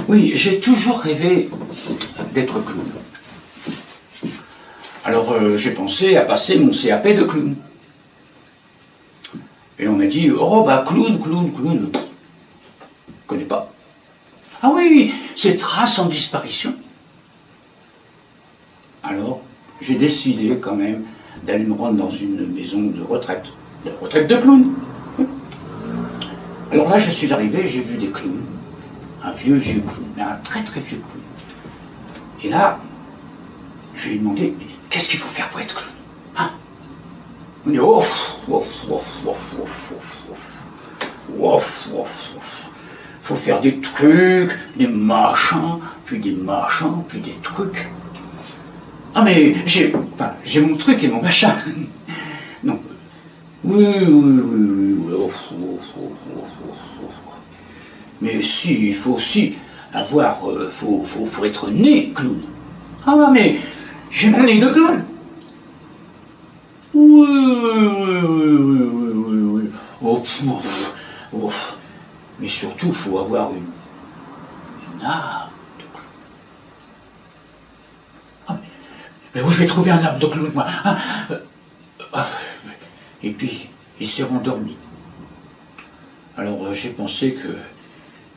Oui, j'ai toujours rêvé d'être clown. Alors j'ai pensé à passer mon CAP de clown. Et on m'a dit, oh bah clown, je connais pas. Ah oui, c'est Traces en disparition. Alors, j'ai décidé quand même d'aller me rendre dans une maison de retraite de clowns. Alors là, je suis arrivé, j'ai vu des clowns, un vieux clown, mais un très vieux clown. Et là, je lui ai demandé, qu'est-ce qu'il faut faire pour être clown, hein? On dit, faut faire des trucs, des machins, puis des trucs. Ah mais j'ai mon truc et mon machin. Non. Oui. Mais si, il faut aussi avoir, faut être né clown. Ah mais j'ai mon nez de clown. Oui. Mais surtout, il faut avoir une âme de clown. Ah, mais où je vais trouver un âme de clown, moi, hein? Et puis, il s'est rendormi. Alors, j'ai pensé que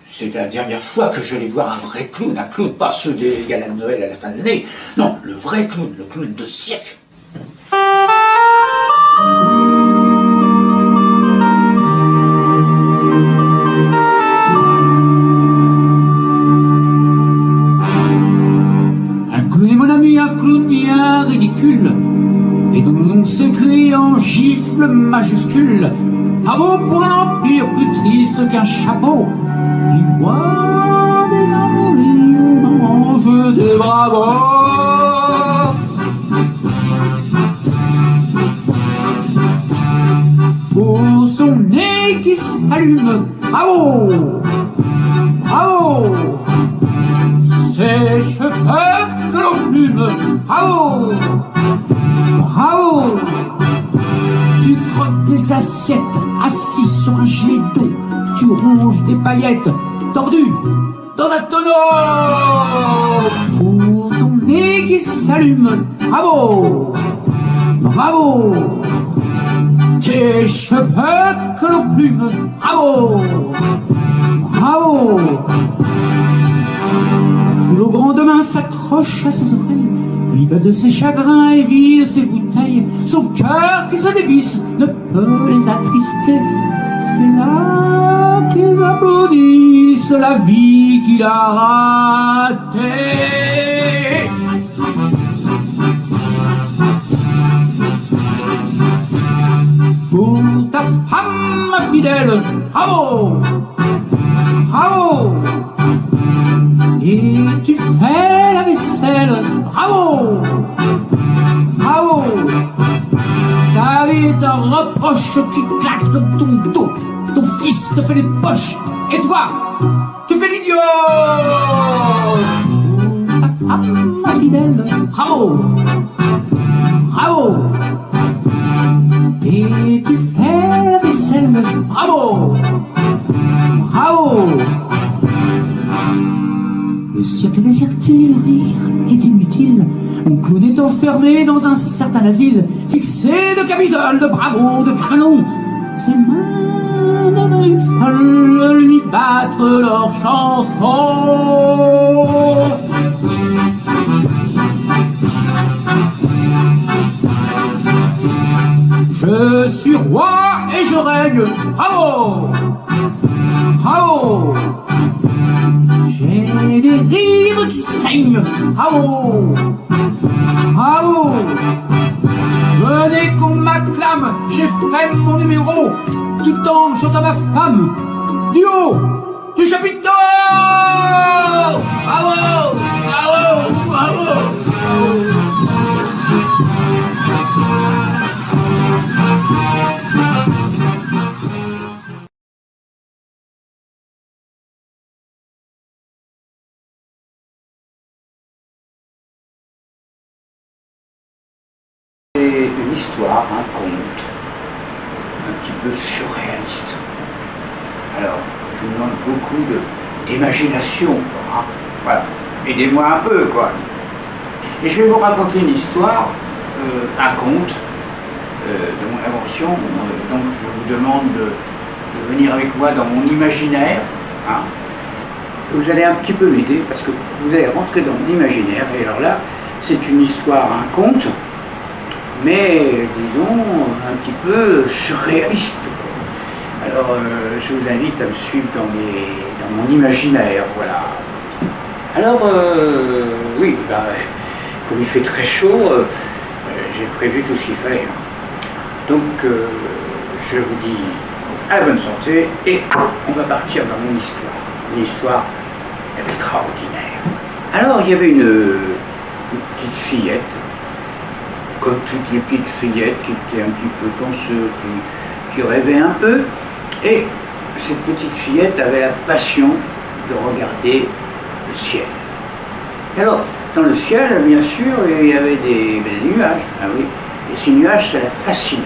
c'est la dernière fois que j'allais voir un vrai clown. Un clown, pas ceux des galas de Noël à la fin de l'année. Non, le vrai clown, le clown de cirque. Un clown bien ridicule, et dont le nom s'écrit en gifle majuscule. Bravo pour un empire plus triste qu'un chapeau. Il boit des amours, mange des bravos. Pour son nez qui s'allume, bravo, bravo. Ses cheveux que l'on plume, bravo, bravo. Tu croques des assiettes, assis sur un jet d'eau. Tu ronges des paillettes, tordues dans un tonneau. Pour ton nez qui s'allume, bravo, bravo. Tes cheveux que l'on plume, bravo, bravo. Foule grande main s'accroche à ses oreilles, vive de ses chagrins et vide ses bouteilles. Son cœur qui se dévisse ne peut les attrister. C'est là qu'ils applaudissent la vie qu'il a ratée. Pour ta femme fidèle, bravo, bravo. Et tu fais la vaisselle, bravo, bravo. Ta vie est un reproche qui claque dans ton dos. Ton fils te fait les poches, et toi, tu fais l'idiot. Ta femme fidèle, bravo, bravo. Et tu fais la vaisselle, bravo, bravo. Le cirque est déserté, le rire est inutile. Mon clown est enfermé dans un certain asile, fixé de camisole, de bravo, de canon. Ses mains devenues folles lui battre leur chanson. Je suis roi et je règne, bravo, bravo. J'ai des rimes qui saignent, bravo, bravo. Venez qu'on m'acclame, j'ai fait mon numéro, tout en chantant ma femme, du haut du chapiteau. Bravo, bravo, bravo. Une histoire, un conte, un petit peu surréaliste. Alors, je vous demande beaucoup d'imagination. Hein. Voilà. Aidez-moi un peu, quoi. Et je vais vous raconter une histoire, un conte de mon invention. Donc je vous demande de venir avec moi dans mon imaginaire. Hein. Vous allez un petit peu m'aider parce que vous allez rentrer dans mon imaginaire. Et alors là, c'est une histoire, un conte, mais disons un petit peu surréaliste. Alors je vous invite à me suivre dans mon imaginaire, voilà. Alors oui, bah, comme il fait très chaud, j'ai prévu tout ce qu'il fallait. Donc je vous dis à la bonne santé et on va partir dans mon histoire. Une histoire extraordinaire. Alors il y avait une petite fillette, comme toutes les petites fillettes qui étaient un petit peu penseuses, qui rêvaient un peu. Et cette petite fillette avait la passion de regarder le ciel. Alors, dans le ciel, bien sûr, il y avait des nuages. Ah oui. Et ces nuages, ça la fascinait.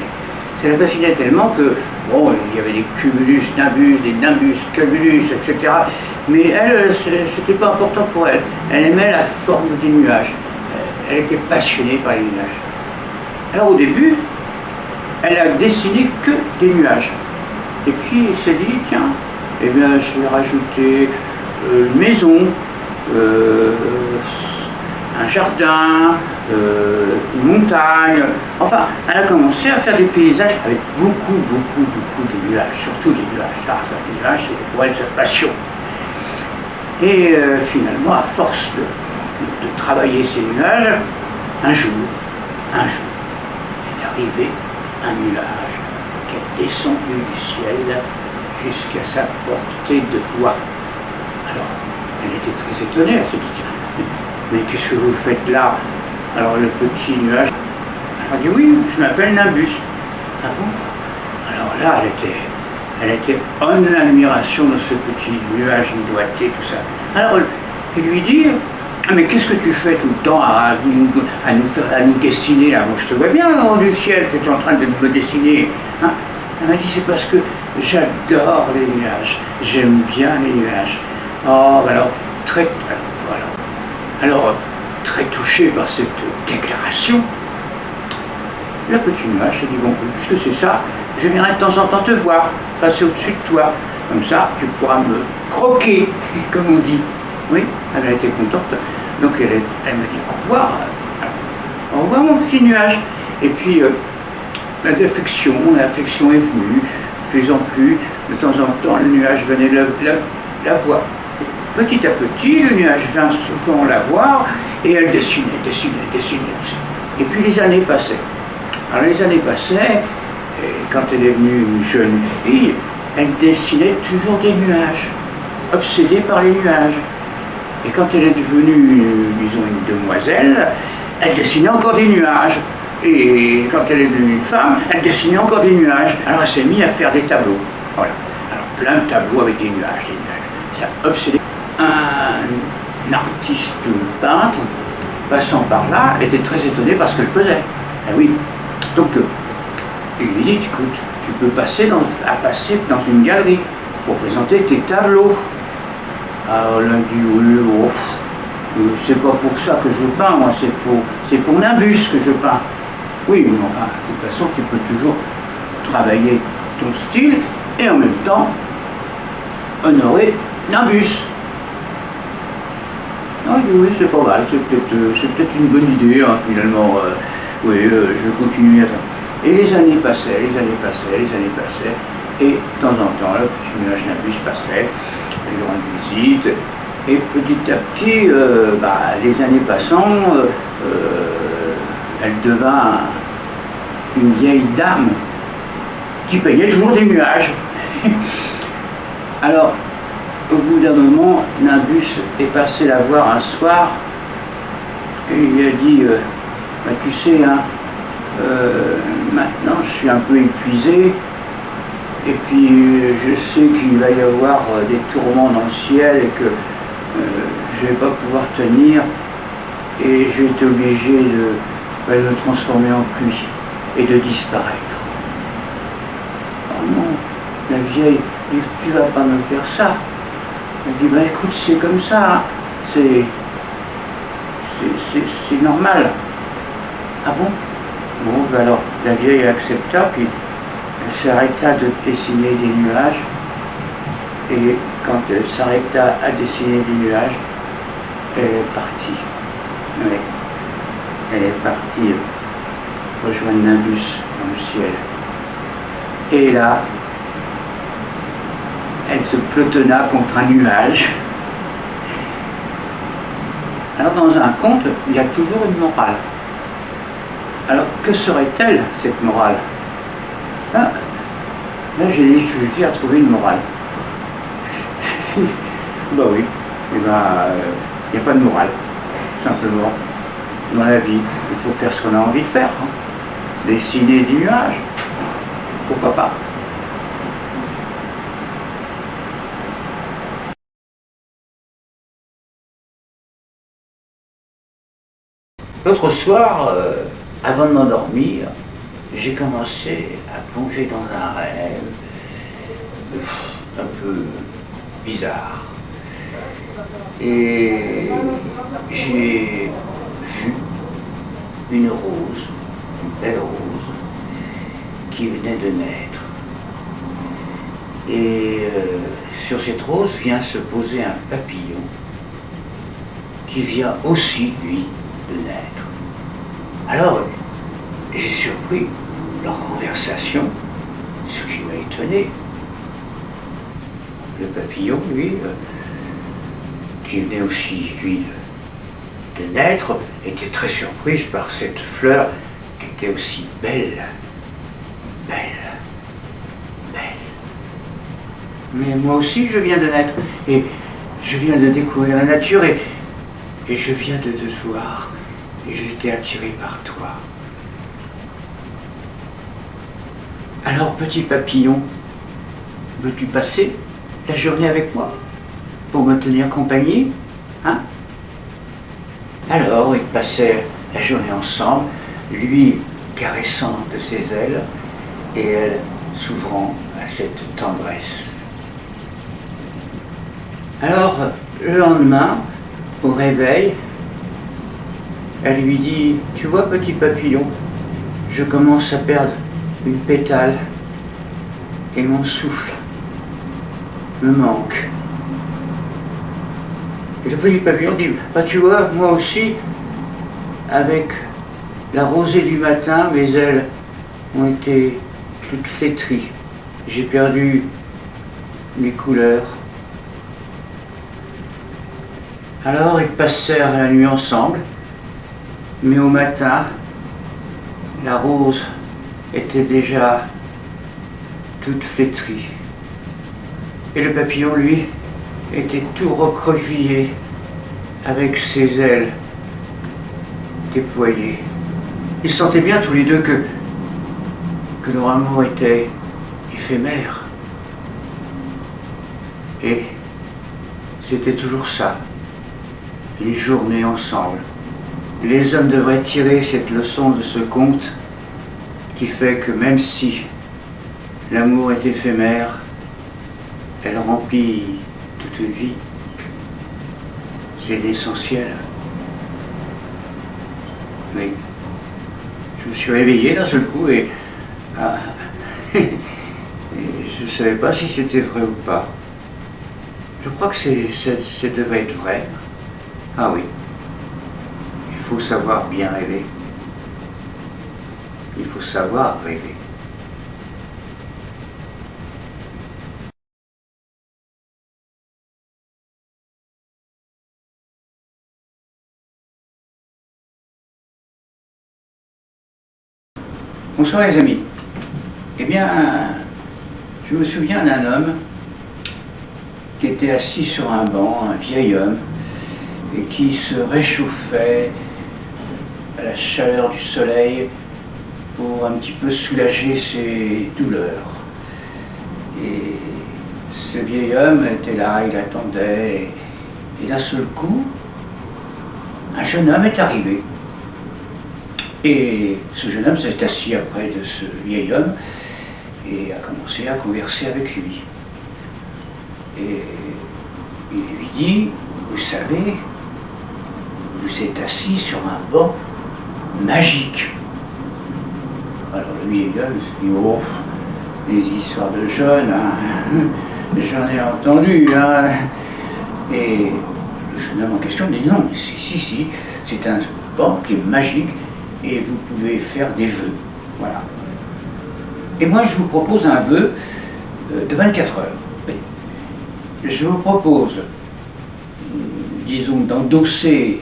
Ça la fascinait tellement que, bon, il y avait des cumulus, nimbus, des nimbus, cumulus, etc. Mais elle, c'était pas important pour elle. Elle aimait la forme des nuages. Elle était passionnée par les nuages. Alors au début, elle a dessiné que des nuages. Et puis elle s'est dit, tiens, eh bien je vais rajouter une maison, un jardin, une montagne. Enfin, elle a commencé à faire des paysages avec beaucoup de nuages, surtout des nuages. Faire des nuages, c'est pour elle sa passion. Et finalement, à force de travailler ces nuages, un jour, est arrivé un nuage qui est descendu du ciel jusqu'à sa portée de voix. Alors, elle était très étonnée, elle se dit, mais qu'est-ce que vous faites là? Alors le petit nuage, elle a dit, oui, je m'appelle Nimbus. Ah bon? Alors là, elle était en admiration de ce petit nuage doigté, tout ça. Alors, il lui dit, ah, mais qu'est-ce que tu fais tout le temps à nous dessiner là? Moi je te vois bien en haut du ciel que tu es en train de me dessiner. Hein? Elle m'a dit, c'est parce que j'adore les nuages, j'aime bien les nuages. Oh, alors, très touché par cette déclaration, le petit nuage s'est dit, bon, puisque c'est ça, je viendrai de temps en temps te voir, passer au-dessus de toi. Comme ça, tu pourras me croquer, comme on dit. Oui, elle a été contente. Donc elle m'a dit au revoir. Au revoir mon petit nuage. Et puis l'affection est venue, de plus en plus. De temps en temps, le nuage venait la voir. Petit à petit, le nuage vint souvent la voir et elle dessinait. Et puis les années passaient. Alors les années passaient, et quand elle est venue une jeune fille, elle dessinait toujours des nuages, obsédée par les nuages. Et quand elle est devenue, disons, une demoiselle, elle dessinait encore des nuages. Et quand elle est devenue une femme, elle dessinait encore des nuages. Alors elle s'est mise à faire des tableaux. Voilà. Alors plein de tableaux avec des nuages. Ça a obsédé. Un artiste peintre, passant par là, était très étonné par ce qu'elle faisait. Ah oui. Donc, il lui dit, écoute, tu peux passer dans une galerie pour présenter tes tableaux. Alors elle a dit, oui, oh, c'est pas pour ça que je peins, moi, c'est pour Nimbus que je peins. Oui, mais enfin, de toute façon, tu peux toujours travailler ton style et en même temps honorer Nimbus. Non, il dit, oui, c'est pas mal, c'est peut-être une bonne idée, hein, finalement. Oui, je vais continuer à faire. Et les années passaient, et de temps en temps, le petit nuage Nimbus passait, elle rend visite, et petit à petit, les années passant, elle devint une vieille dame qui payait toujours des nuages. Alors, au bout d'un moment, Nimbus est passé la voir un soir, et il lui a dit, tu sais, hein, maintenant je suis un peu épuisé, et puis je sais qu'il va y avoir des tourments dans le ciel et que je ne vais pas pouvoir tenir, et je vais être obligé de me transformer en pluie et de disparaître. Oh non, la vieille, tu vas pas me faire ça. Elle dit, bah écoute, c'est comme ça, hein. C'est normal. Ah bon? Bon, ben alors, la vieille accepta, puis elle s'arrêta de dessiner des nuages. Et quand elle s'arrêta à dessiner des nuages, elle est partie. Oui. Elle est partie rejoindre Nimbus dans le ciel. Et là, elle se pelotonna contre un nuage. Alors dans un conte, il y a toujours une morale. Alors que serait-elle cette morale? Là j'ai difficulté à trouver une morale. Bah oui, et ben il n'y a pas de morale, simplement. Dans la vie, il faut faire ce qu'on a envie de faire. Hein. Dessiner des nuages, pourquoi pas? L'autre soir, avant de m'endormir, j'ai commencé à plonger dans un rêve un peu bizarre. Et j'ai vu une rose, une belle rose, qui venait de naître. Et sur cette rose vient se poser un papillon qui vient aussi, lui, de naître. Alors, j'ai surpris leur conversation, ce qui m'a étonné. Le papillon, lui, qui venait aussi, lui, de naître, était très surprise par cette fleur qui était aussi belle, belle, belle. Mais moi aussi, je viens de naître, et je viens de découvrir la nature, et je viens de te voir, et j'ai été attiré par toi. Alors, petit papillon, veux-tu passer la journée avec moi pour me tenir compagnie, hein? Alors, ils passèrent la journée ensemble, lui caressant de ses ailes et elle s'ouvrant à cette tendresse. Alors, le lendemain, au réveil, elle lui dit, tu vois, petit papillon, je commence à perdre une pétale et mon souffle me manque. Et le petit papillon dit, bah, tu vois, moi aussi, avec la rosée du matin, mes ailes ont été toutes flétries. J'ai perdu mes couleurs. Alors ils passèrent la nuit ensemble, mais au matin, la rose était déjà toute flétrie. Et le papillon, lui, était tout recroquevillé avec ses ailes déployées. Ils sentaient bien tous les deux que leur amour était éphémère. Et c'était toujours ça, les journées ensemble. Les hommes devraient tirer cette leçon de ce conte qui fait que même si l'amour est éphémère, elle remplit toute vie. C'est l'essentiel. Oui. Je me suis réveillé d'un seul coup et je ne savais pas si c'était vrai ou pas. Je crois que ça devait être vrai. Ah oui. Il faut savoir bien rêver. Il faut savoir rêver. Bonsoir les amis. Eh bien, je me souviens d'un homme qui était assis sur un banc, un vieil homme, et qui se réchauffait à la chaleur du soleil pour un petit peu soulager ses douleurs. Et ce vieil homme était là, il attendait, et d'un seul coup, un jeune homme est arrivé. Et ce jeune homme s'est assis auprès de ce vieil homme et a commencé à converser avec lui. Et il dit, vous savez, vous êtes assis sur un banc magique. Alors le vieillard se dit, oh, les histoires de jeunes, hein, j'en ai entendu. Hein. Et le jeune homme en question dit, non, si, c'est un banc qui est magique et vous pouvez faire des vœux. Voilà. Et moi, je vous propose un vœu de 24 heures. Oui. Je vous propose, disons, d'endosser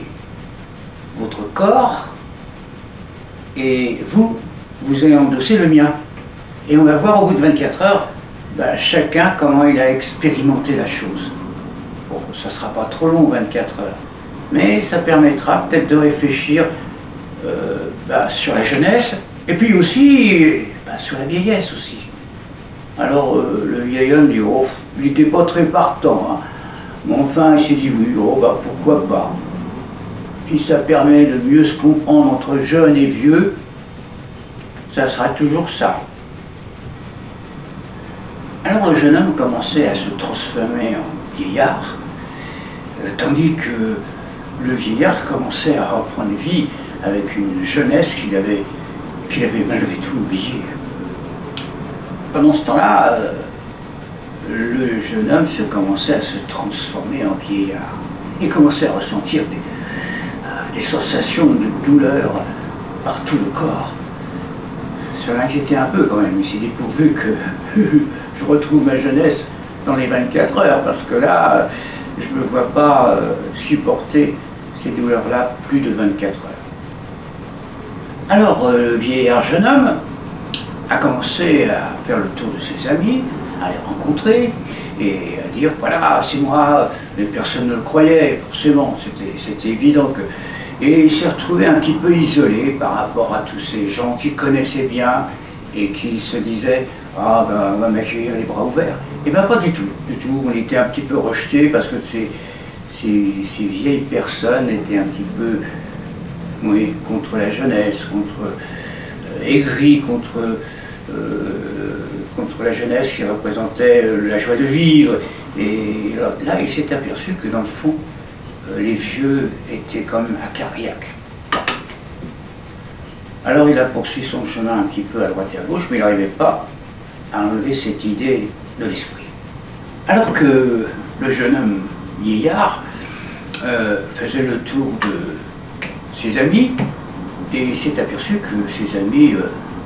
votre corps et vous allez endosser le mien. Et on va voir au bout de 24 heures, chacun comment il a expérimenté la chose. Bon, ça ne sera pas trop long, 24 heures, mais ça permettra peut-être de réfléchir sur la jeunesse et puis aussi sur la vieillesse aussi. Alors le vieil homme dit, oh, il n'était pas très partant, hein. Mais enfin il s'est dit oui, oh, pourquoi pas. Si ça permet de mieux se comprendre entre jeunes et vieux, ça sera toujours ça. Alors le jeune homme commençait à se transformer en vieillard, tandis que le vieillard commençait à reprendre vie avec une jeunesse qu'il avait malgré tout oubliée. Pendant ce temps-là, le jeune homme commençait à se transformer en vieillard. Il commençait à ressentir des sensations de douleur par tout le corps. Ça l'inquiétait un peu quand même. Il s'est dit, pourvu que je retrouve ma jeunesse dans les 24 heures, parce que là, je ne me vois pas supporter ces douleurs-là plus de 24 heures. Alors, le vieillard jeune homme a commencé à faire le tour de ses amis, à les rencontrer et à dire, voilà, c'est moi, mais personne ne le croyait, forcément, c'était évident que... Et il s'est retrouvé un petit peu isolé par rapport à tous ces gens qui connaissaient bien et qui se disaient, ah ben on va m'accueillir les bras ouverts. Et bien pas du tout, on était un petit peu rejetés parce que ces vieilles personnes étaient un petit peu, oui, contre la jeunesse, aigris contre la jeunesse qui représentait la joie de vivre. Et là, il s'est aperçu que dans le fond, les vieux étaient comme acariaques. Alors il a poursuivi son chemin un petit peu à droite et à gauche, mais il n'arrivait pas à enlever cette idée de l'esprit. Alors que le jeune homme vieillard faisait le tour de ses amis, et il s'est aperçu que ses amis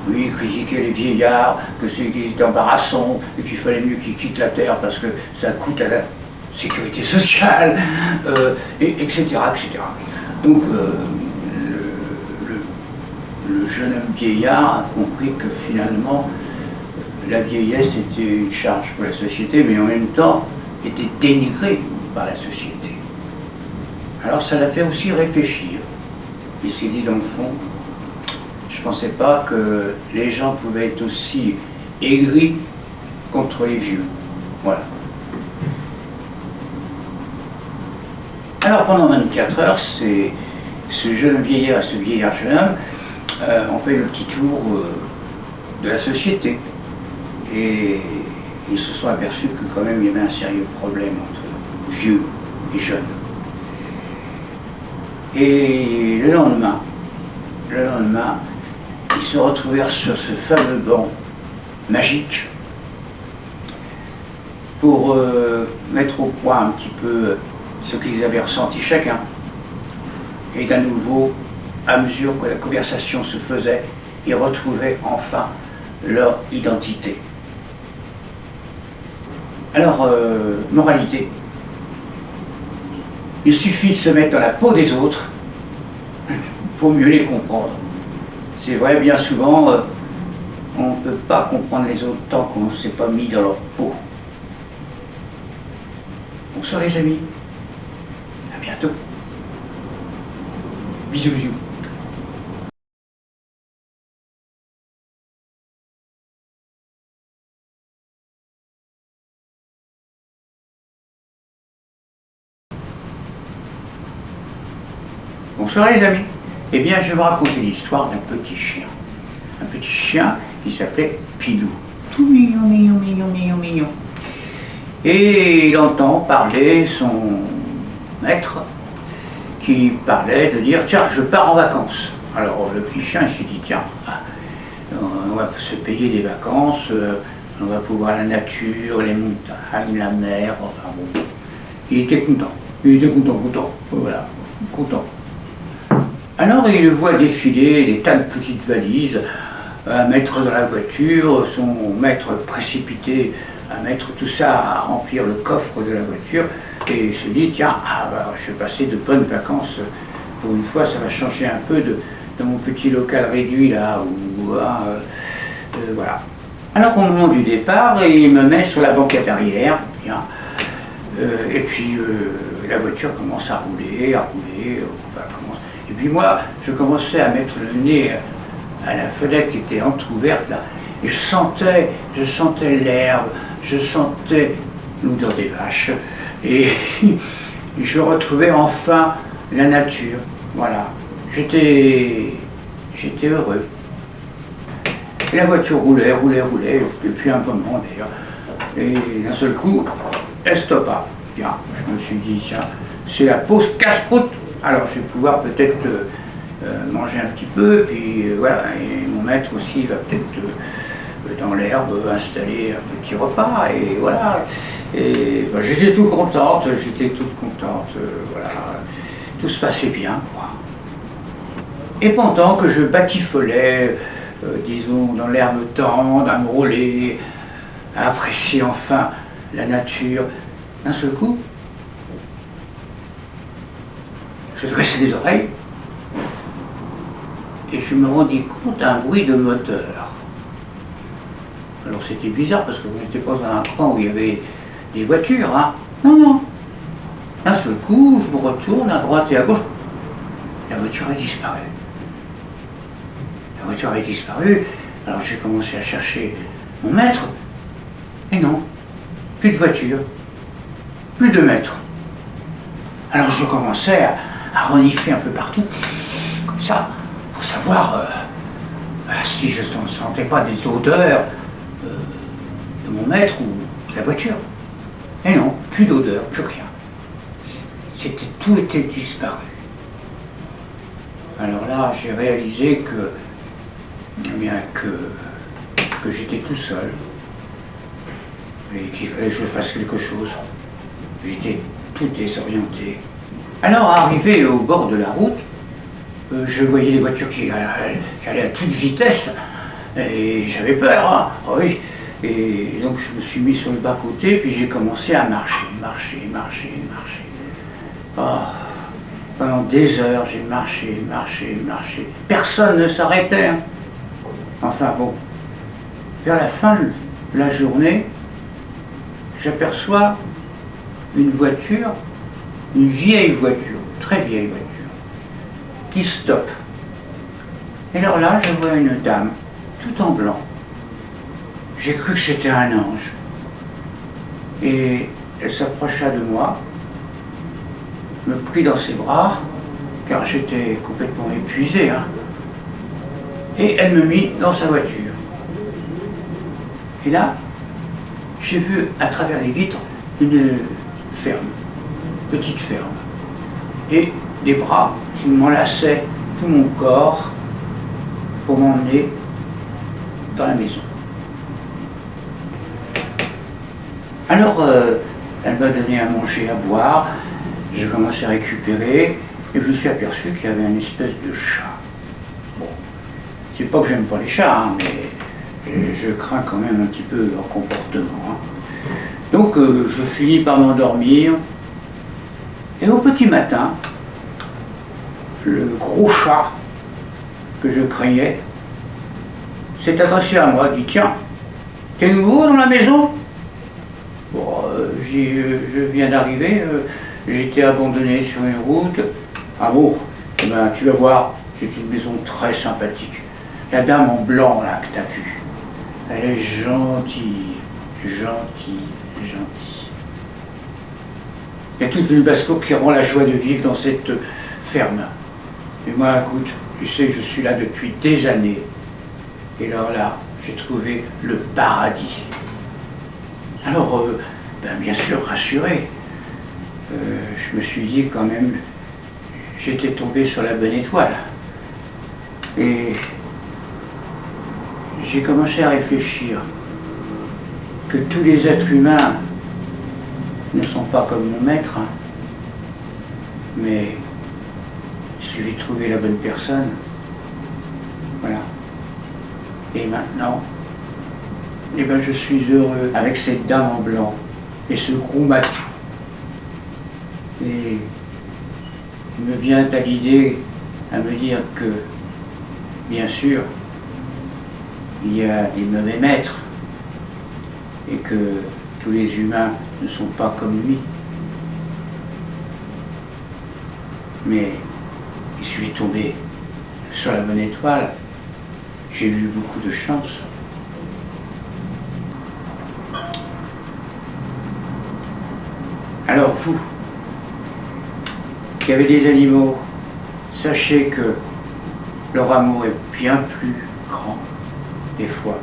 lui critiquaient les vieillards, que c'était embarrassant, et qu'il fallait mieux qu'ils quittent la terre parce que ça coûte à la sécurité sociale, etc., etc. Donc le jeune homme vieillard a compris que finalement la vieillesse était une charge pour la société, mais en même temps était dénigrée par la société. Alors ça l'a fait aussi réfléchir. Il s'est dit dans le fond, je ne pensais pas que les gens pouvaient être aussi aigris contre les vieux. Voilà. Alors pendant 24 heures, ce jeune vieillard et ce vieillard jeune homme ont fait le petit tour de la société. Et ils se sont aperçus que quand même il y avait un sérieux problème entre vieux et jeunes. Et le lendemain, ils se retrouvèrent sur ce fameux banc magique pour mettre au point un petit peu ce qu'ils avaient ressenti chacun. Et d'à nouveau, à mesure que la conversation se faisait, ils retrouvaient enfin leur identité. Alors, moralité, il suffit de se mettre dans la peau des autres pour mieux les comprendre. C'est vrai, bien souvent, on ne peut pas comprendre les autres tant qu'on ne s'est pas mis dans leur peau. Bonsoir les amis, à bientôt. Bisous, bisous. Bonsoir les amis. Eh bien, je vais vous raconter l'histoire d'un petit chien. Un petit chien qui s'appelait Pilou. Tout mignon, mignon, mignon, mignon, mignon. Et il entend parler son maître qui parlait de dire tiens, je pars en vacances. Alors le petit chien s'est dit tiens, on va se payer des vacances, on va pouvoir la nature, les montagnes, la mer, enfin bon. Il était content, voilà, content. Alors il voit défiler des tas de petites valises à mettre dans la voiture, son maître précipité à mettre tout ça, à remplir le coffre de la voiture, et il se dit tiens, je vais passer de bonnes vacances, pour une fois ça va changer un peu de mon petit local réduit là, voilà. Alors au moment du départ, il me met sur la banquette arrière, bien, et puis la voiture commence à rouler, et puis moi je commençais à mettre le nez à la fenêtre qui était entrouverte là, et je sentais l'herbe, je sentais l'odeur des vaches, et je retrouvais enfin la nature, voilà. J'étais heureux. Et la voiture roulait, depuis un moment d'ailleurs, et d'un seul coup, elle stoppa. Bien, je me suis dit, tiens, c'est la pause casse-croûte, alors je vais pouvoir peut-être manger un petit peu, puis voilà, et mon maître aussi va peut-être dans l'herbe installer un petit repas, et voilà. Et ben, j'étais toute contente, voilà, tout se passait bien, quoi. Et pendant que je batifolais, disons, dans l'herbe tendre, à me rouler, à apprécier enfin la nature, d'un seul coup, je dressais les oreilles et je me rendis compte d'un bruit de moteur. Alors c'était bizarre parce que vous n'étiez pas dans un coin où il y avait des voitures, hein. Non. D'un seul coup, je me retourne à droite et à gauche, la voiture a disparu. La voiture avait disparu, alors j'ai commencé à chercher mon maître, et non, plus de voiture, plus de maître. Alors je commençais à renifler un peu partout, comme ça, pour savoir si je ne sentais pas des odeurs de mon maître ou de la voiture. Et non, plus d'odeur, plus rien. Tout était disparu. Alors là, j'ai réalisé que j'étais tout seul et qu'il fallait que je fasse quelque chose. J'étais tout désorienté. Alors, arrivé au bord de la route, je voyais les voitures qui allaient à toute vitesse et j'avais peur, hein. Oui. Et donc je me suis mis sur le bas-côté, puis j'ai commencé à marcher. Oh, pendant des heures, j'ai marché. Personne ne s'arrêtait, hein. Enfin bon, vers la fin de la journée, j'aperçois une voiture, une vieille voiture, très vieille voiture, qui stoppe. Et alors là, je vois une dame, tout en blanc. J'ai cru que c'était un ange. Et elle s'approcha de moi, me prit dans ses bras, car j'étais complètement épuisé, hein, et elle me mit dans sa voiture. Et là, j'ai vu à travers les vitres une ferme, petite ferme, et des bras qui m'enlaçaient tout mon corps pour m'emmener dans la maison. Alors, elle m'a donné à manger, à boire, j'ai commencé à récupérer, et je me suis aperçu qu'il y avait une espèce de chat. Bon, c'est pas que j'aime pas les chats, hein, mais je crains quand même un petit peu leur comportement, hein. Donc, je finis par m'endormir, et au petit matin, le gros chat que je craignais s'est adressé à moi, dit « Tiens, t'es nouveau dans la maison ?» Bon, je viens d'arriver, j'ai été abandonné sur une route. Ah bon, eh ben, tu vas voir, c'est une maison très sympathique. La dame en blanc là que t'as vue, elle est gentille. Il y a toute une basse-cour qui rend la joie de vivre dans cette ferme. Et moi, écoute, tu sais que je suis là depuis des années. Et alors là, j'ai trouvé le paradis. Alors, bien sûr, rassuré, je me suis dit quand même, j'étais tombé sur la bonne étoile. Et j'ai commencé à réfléchir que tous les êtres humains ne sont pas comme mon maître, hein, mais il suffit de trouver la bonne personne. Voilà. Et maintenant, eh ben, je suis heureux avec cette dame en blanc et ce gros matou. Et il me vient à l'idée à me dire que, bien sûr, il y a des mauvais maîtres et que tous les humains ne sont pas comme lui. Mais il suffit de tomber sur la bonne étoile. J'ai eu beaucoup de chance. Alors vous, qui avez des animaux, sachez que leur amour est bien plus grand, des fois,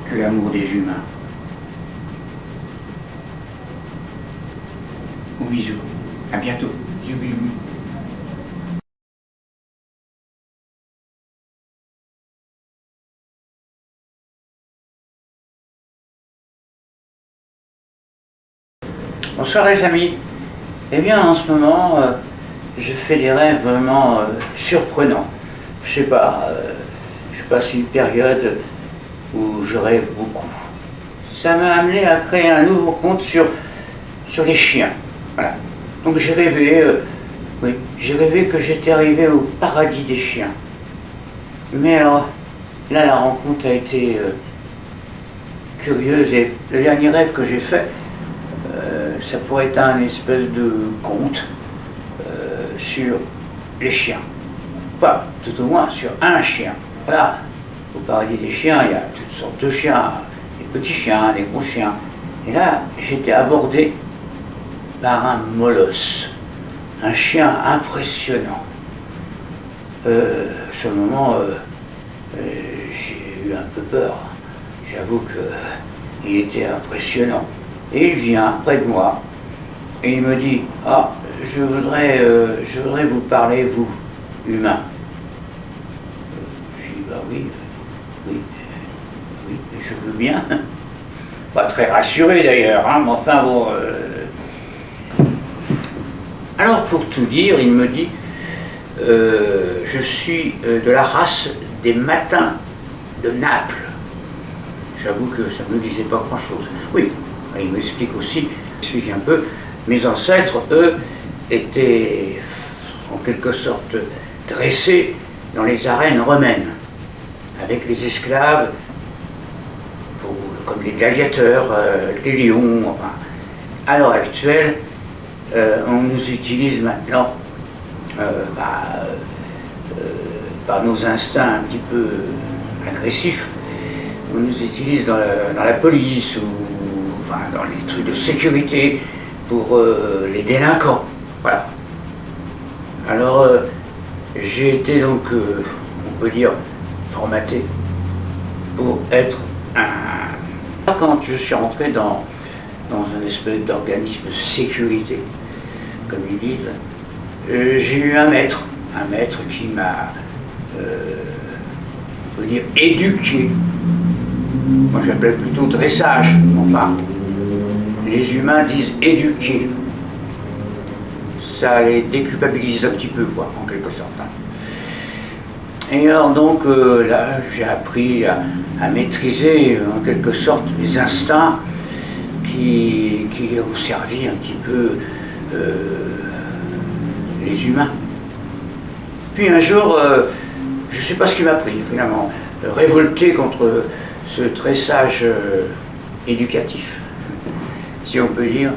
que l'amour des humains. Au bisous, à bientôt. Bisous, bisous. Bonsoir les amis. Eh bien en ce moment, je fais des rêves vraiment surprenants. Je sais pas, je passe une période où je rêve beaucoup. Ça m'a amené à créer un nouveau compte sur les chiens. Voilà. Donc j'ai rêvé, j'ai rêvé que j'étais arrivé au paradis des chiens. Mais alors, là la rencontre a été curieuse et le dernier rêve que j'ai fait, ça pourrait être un espèce de conte sur les chiens. Pas tout au moins sur un chien. Voilà, au paradis des chiens, il y a toutes sortes de chiens, des petits chiens, des gros chiens. Et là, j'étais abordé par un molosse, un chien impressionnant. Ce moment, j'ai eu un peu peur. J'avoue qu'il était impressionnant. Et il vient près de moi et il me dit « Ah, je voudrais vous parler, vous, humain. » Je dis « Bah oui, je veux bien. » Pas très rassuré d'ailleurs, hein, mais enfin bon... Alors pour tout dire, il me dit « Je suis de la race des matins de Naples. » J'avoue que ça ne me disait pas grand-chose. Oui. Il m'explique aussi, explique un peu, mes ancêtres, eux, étaient en quelque sorte dressés dans les arènes romaines, avec les esclaves, comme les gladiateurs, les lions, enfin. À l'heure actuelle, on nous utilise maintenant par nos instincts un petit peu agressifs, on nous utilise dans la police ou enfin, dans les trucs de sécurité pour les délinquants. Voilà. Alors, j'ai été donc, on peut dire, formaté pour être un... Quand je suis rentré dans un espèce d'organisme de sécurité, comme ils disent, j'ai eu un maître qui m'a, on peut dire, éduqué. Moi j'appelle plutôt dressage, enfin. Les humains disent éduquer. Ça les déculpabilise un petit peu, quoi, en quelque sorte. Et alors donc, là, j'ai appris à maîtriser, en quelque sorte, mes instincts qui ont servi un petit peu les humains. Puis un jour, je ne sais pas ce qui m'a pris, finalement, révolté contre ce dressage éducatif, si on peut dire,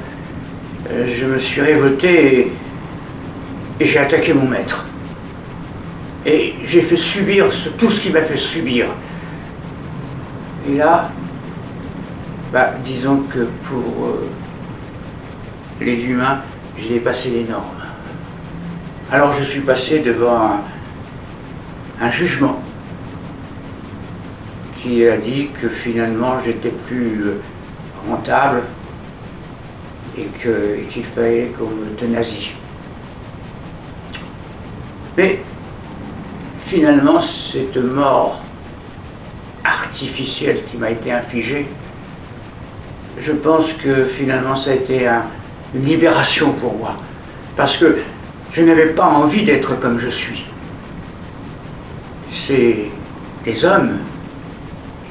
je me suis révolté et j'ai attaqué mon maître. Et j'ai fait subir tout ce qu'il m'a fait subir. Et là, disons que pour les humains, j'ai dépassé les normes. Alors je suis passé devant un jugement qui a dit que finalement j'étais plus rentable et qu'il fallait qu'on m'euthanasie. Mais finalement, cette mort artificielle qui m'a été infligée, je pense que finalement ça a été une libération pour moi, parce que je n'avais pas envie d'être comme je suis. C'est les hommes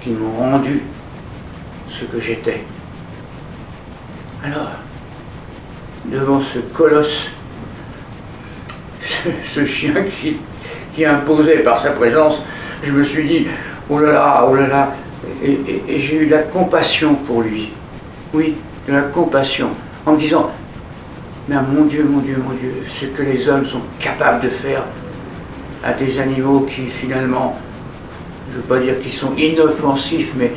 qui m'ont rendu ce que j'étais. Alors, devant ce colosse, ce chien qui imposait par sa présence, je me suis dit, oh là là, et j'ai eu de la compassion pour lui. Oui, de la compassion, en me disant, mais mon Dieu, ce que les hommes sont capables de faire à des animaux qui finalement, je ne veux pas dire qu'ils sont inoffensifs, mais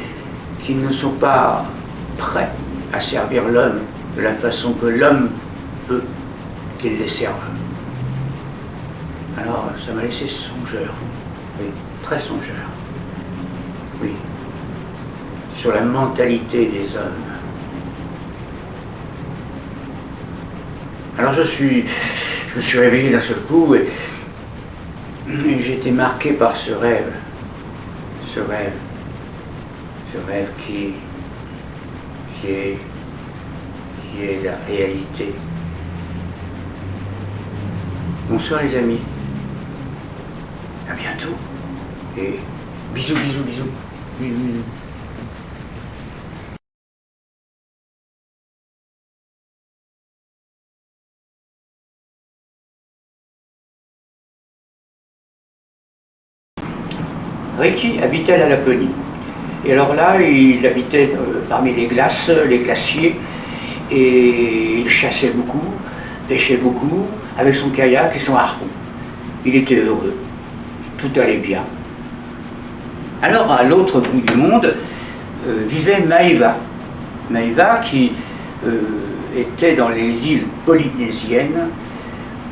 qui ne sont pas prêts à servir l'homme de la façon que l'homme veut qu'il les serve. Alors ça m'a laissé songeur, oui, très songeur, oui, sur la mentalité des hommes. Alors je me suis réveillé d'un seul coup et j'ai été marqué par ce rêve qui est la réalité. Bonsoir les amis, à bientôt et bisous. Ricky habitait la Laponie. Et alors là, il habitait parmi les glaces, les glaciers, et il chassait beaucoup, pêchait beaucoup, avec son kayak et son harpon. Il était heureux, tout allait bien. Alors à l'autre bout du monde vivait Maeva. Maeva qui était dans les îles polynésiennes,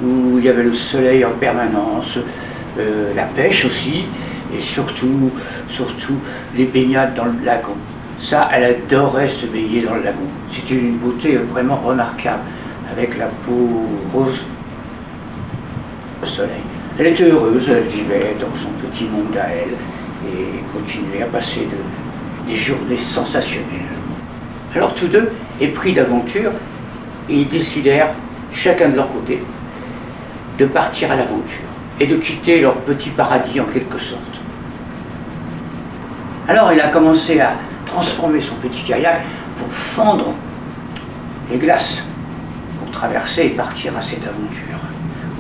où il y avait le soleil en permanence, la pêche aussi, et surtout les baignades dans le lagon. Ça, elle adorait se baigner dans le lagon. C'était une beauté vraiment remarquable, avec la peau rose au soleil. Elle était heureuse, elle vivait dans son petit monde à elle, et continuait à passer des journées sensationnelles. Alors tous deux, épris d'aventure, ils décidèrent, chacun de leur côté, de partir à l'aventure et de quitter leur petit paradis en quelque sorte. Alors il a commencé à transformer son petit kayak pour fendre les glaces, pour traverser et partir à cette aventure,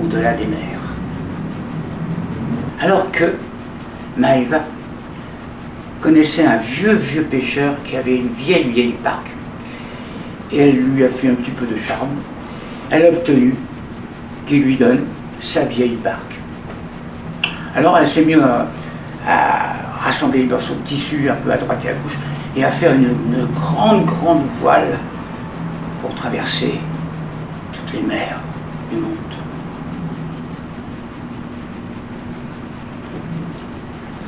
au-delà des mers. Alors que Maeva connaissait un vieux pêcheur qui avait une vieille barque, et elle lui a fait un petit peu de charme. Elle a obtenu qu'il lui donne sa vieille barque. Alors elle s'est mise à rassembler dans son tissu un peu à droite et à gauche et à faire une grande voile pour traverser toutes les mers du monde.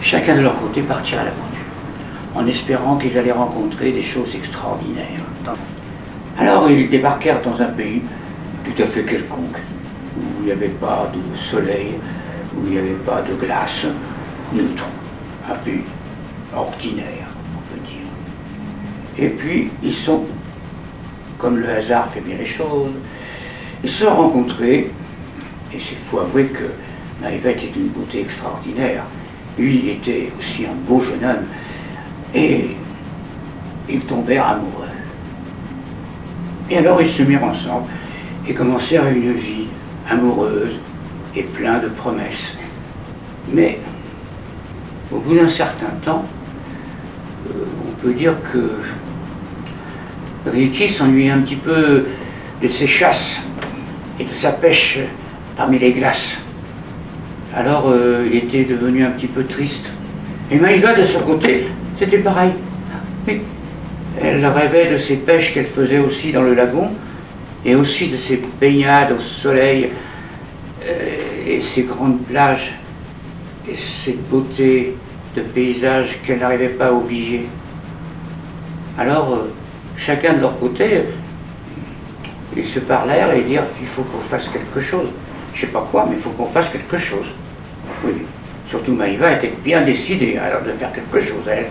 Chacun de leur côté partir à l'aventure, en espérant qu'ils allaient rencontrer des choses extraordinaires. Alors ils débarquèrent dans un pays tout à fait quelconque, où il n'y avait pas de soleil, où il n'y avait pas de glace, neutre, un pays ordinaire, on peut dire. Et puis ils sont, comme le hasard fait bien les choses, ils se sont rencontrés, et il faut avouer que Maeva était d'une beauté extraordinaire. Lui, il était aussi un beau jeune homme, et ils tombèrent amoureux. Et alors ils se mirent ensemble et commencèrent une vie amoureuse et pleine de promesses. Mais au bout d'un certain temps, on peut dire que Ricky s'ennuyait un petit peu de ses chasses et de sa pêche parmi les glaces. Alors il était devenu un petit peu triste. Et Maeva, de son côté, c'était pareil. Oui. Elle rêvait de ses pêches qu'elle faisait aussi dans le lagon, et aussi de ses baignades au soleil, et ses grandes plages, et cette beauté de paysage qu'elle n'arrivait pas à oublier. Alors, chacun de leur côté, ils se parlèrent et dirent qu'il faut qu'on fasse quelque chose. Je sais pas quoi, mais il faut qu'on fasse quelque chose. Oui, surtout Maïva était bien décidée alors de faire quelque chose. Elle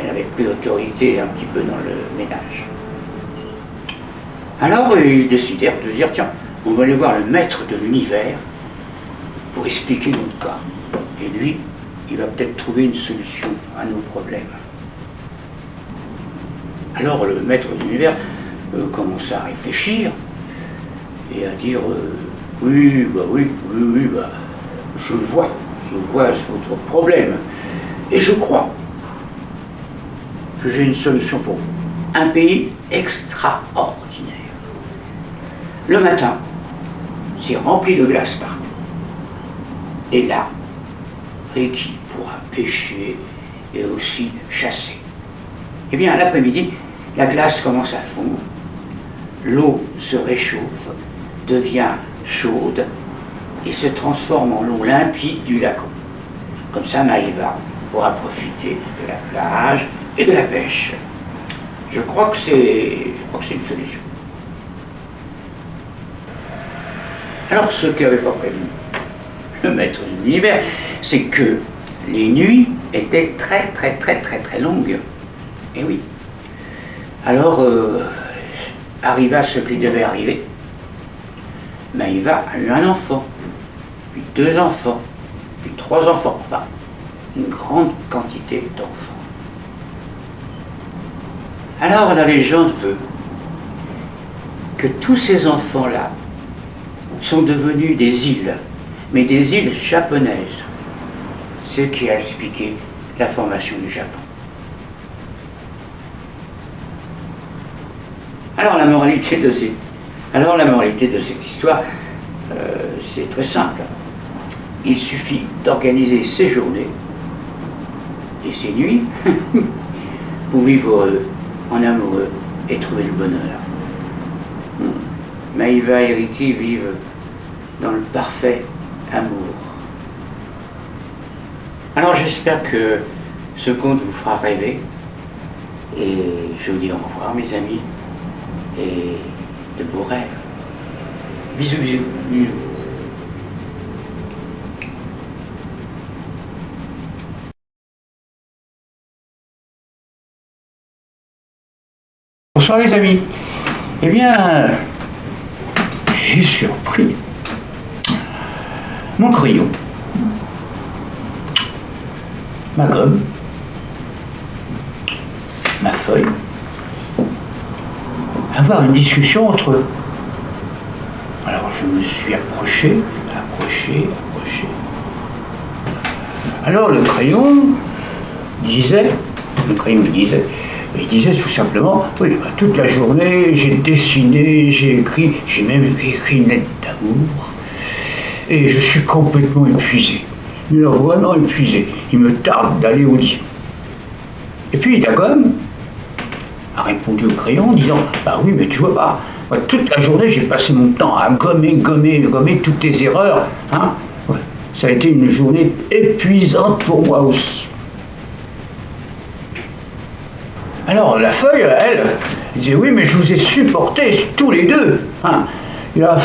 avait pris autorité un petit peu dans le ménage. Alors ils décidèrent de dire, tiens, on va aller voir le maître de l'univers pour expliquer notre cas. Et lui, il va peut-être trouver une solution à nos problèmes. Alors le maître de l'univers commença à réfléchir et à dire oui, je vois votre problème. Et je crois que j'ai une solution pour vous. Un pays extraordinaire. Le matin, c'est rempli de glace partout. Et là, Ricky pourra pêcher et aussi chasser. Eh bien, l'après-midi, la glace commence à fondre, l'eau se réchauffe, devient chaude et se transforme en l'eau limpide du lac. Comme ça, Maïva pourra profiter de la plage et de la pêche. Je crois que c'est une solution. Alors, ce qu'avait pas prévu le maître de l'univers, c'est que les nuits étaient très longues. Et oui. Alors, arriva ce qui devait arriver. Maïva a eu un enfant, puis 2 enfants, puis 3 enfants, enfin, une grande quantité d'enfants. Alors, la légende veut que tous ces enfants-là sont devenus des îles, mais des îles japonaises, ce qui a expliqué la formation du Japon. Alors la moralité de cette histoire, c'est très simple. Il suffit d'organiser ses journées et ses nuits pour vivre heureux, en amoureux et trouver le bonheur. Maïva et Ricky vivent dans le parfait amour. Alors j'espère que ce conte vous fera rêver et je vous dis au revoir mes amis et de beaux rêves. Bisous, bisous, bisous. Bonsoir les amis. Eh bien, j'ai surpris mon crayon, ma gomme, ma feuille, avoir une discussion entre eux. Alors je me suis approché. Alors le crayon disait tout simplement, oui, toute la journée, j'ai dessiné, j'ai écrit, j'ai même écrit une lettre d'amour, et je suis complètement épuisé. Mais alors, vraiment épuisé. Il me tarde d'aller au lit. Et puis la gomme a répondu au crayon en disant, bah oui, mais tu vois pas, moi, toute la journée, j'ai passé mon temps à gommer toutes tes erreurs. Hein. Ouais. Ça a été une journée épuisante pour moi aussi. Alors la feuille, elle disait oui, mais je vous ai supporté tous les deux. Hein. Et là,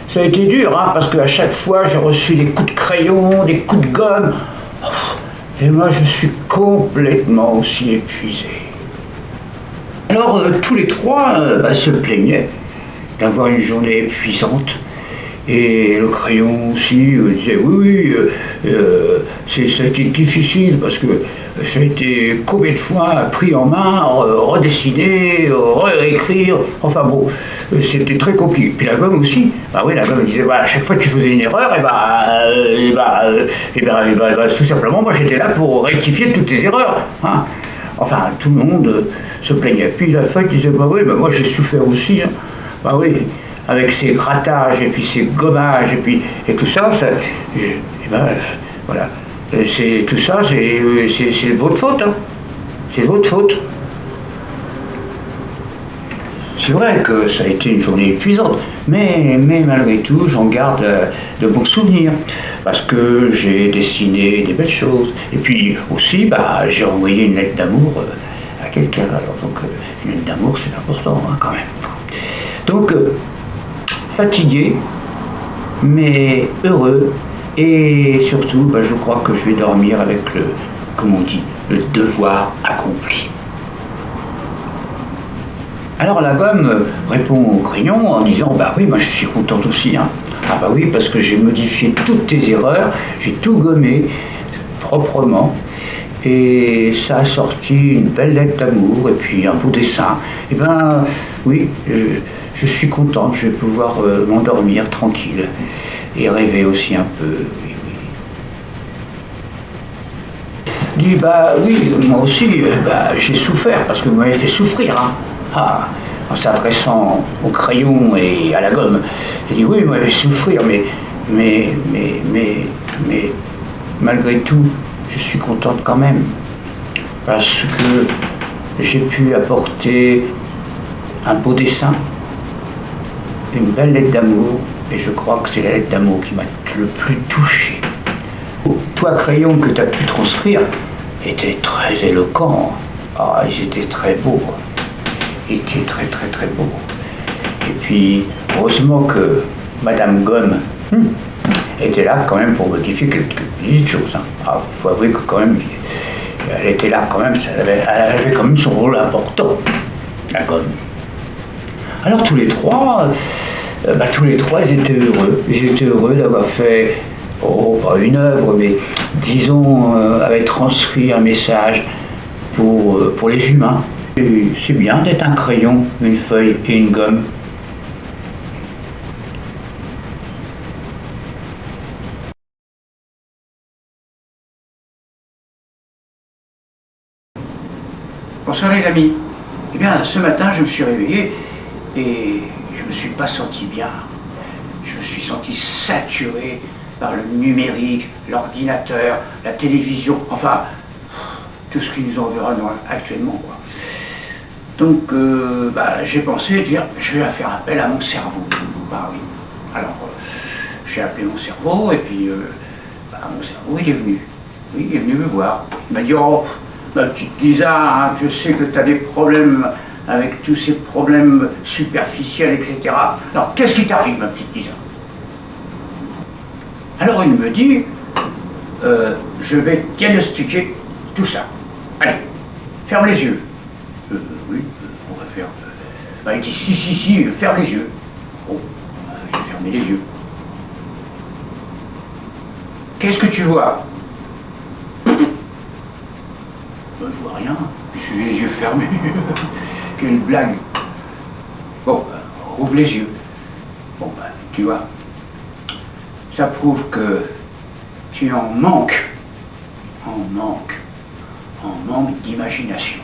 ça a été dur, hein, parce qu'à chaque fois, j'ai reçu des coups de crayon, des coups de gomme. Et moi, je suis complètement aussi épuisé. Alors, tous les trois se plaignaient d'avoir une journée épuisante. Et le crayon aussi disait oui, ça a été difficile parce que ça a été combien de fois pris en main, redessiner, réécrire, enfin bon, c'était très compliqué. Puis la gomme aussi, bah oui, la gomme disait à chaque fois que tu faisais une erreur, tout simplement moi j'étais là pour rectifier toutes tes erreurs. Hein. Enfin tout le monde se plaignait. Puis la feuille disait bah oui, moi j'ai souffert aussi. Hein. Bah oui. Avec ses grattages et puis ses gommages et tout ça, voilà. Tout ça, c'est votre faute. Hein. C'est votre faute. C'est vrai que ça a été une journée épuisante, mais malgré tout, j'en garde de bons souvenirs, parce que j'ai dessiné des belles choses. Et puis aussi, j'ai envoyé une lettre d'amour à quelqu'un. Alors donc, une lettre d'amour, c'est important hein, quand même. Donc, fatigué, mais heureux. Et surtout, je crois que je vais dormir avec comme on dit, le devoir accompli. Alors la gomme répond au crayon en disant « oui, moi je suis contente aussi. Hein. Ah oui, parce que j'ai modifié toutes tes erreurs, j'ai tout gommé proprement. Et ça a sorti une belle lettre d'amour et puis un beau dessin. Et oui, je suis contente, je vais pouvoir m'endormir tranquille et rêver aussi un peu. Oui, oui. Dit oui, moi aussi, j'ai souffert parce que vous m'avez fait souffrir. Hein. En s'adressant au crayon et à la gomme. J'ai dit oui, vous m'avez fait souffrir, mais malgré tout, je suis contente quand même, parce que j'ai pu apporter un beau dessin, une belle lettre d'amour, et je crois que c'est la lettre d'amour qui m'a le plus touché. Toi, crayon que tu as pu transcrire, était très éloquent. Ils étaient très beaux. Ils étaient très très très beaux. Et puis, heureusement que Madame Gomme était là quand même pour modifier quelques petites choses. Il faut avouer que quand même, elle était là quand même, elle avait quand même son rôle important, la gomme. Alors tous les trois, ils étaient heureux. Ils étaient heureux d'avoir fait, pas une œuvre, mais disons, avait transcrit un message pour les humains. Et c'est bien d'être un crayon, une feuille et une gomme. Bonsoir les amis. Eh bien, ce matin, je me suis réveillé et je me suis pas senti bien. Je me suis senti saturé par le numérique, l'ordinateur, la télévision, enfin, tout ce qui nous environne actuellement, quoi. Donc, j'ai pensé dire, je vais faire appel à mon cerveau. Oui. Alors, j'ai appelé mon cerveau et puis, mon cerveau, il est venu. Oui, il est venu me voir. Il m'a dit, oh, ma petite Lisa, hein, je sais que tu as des problèmes avec tous ces problèmes superficiels, etc. Alors, qu'est-ce qui t'arrive, ma petite Lisa? Alors, il me dit, je vais diagnostiquer tout ça. Allez, ferme les yeux. Oui, on va faire... il dit, si, ferme les yeux. Bon, j'ai fermé les yeux. Qu'est-ce que tu vois? Je vois rien, j'ai les yeux fermés. Quelle blague. Bon, ouvre les yeux. Bon, tu vois, ça prouve que tu en manques d'imagination.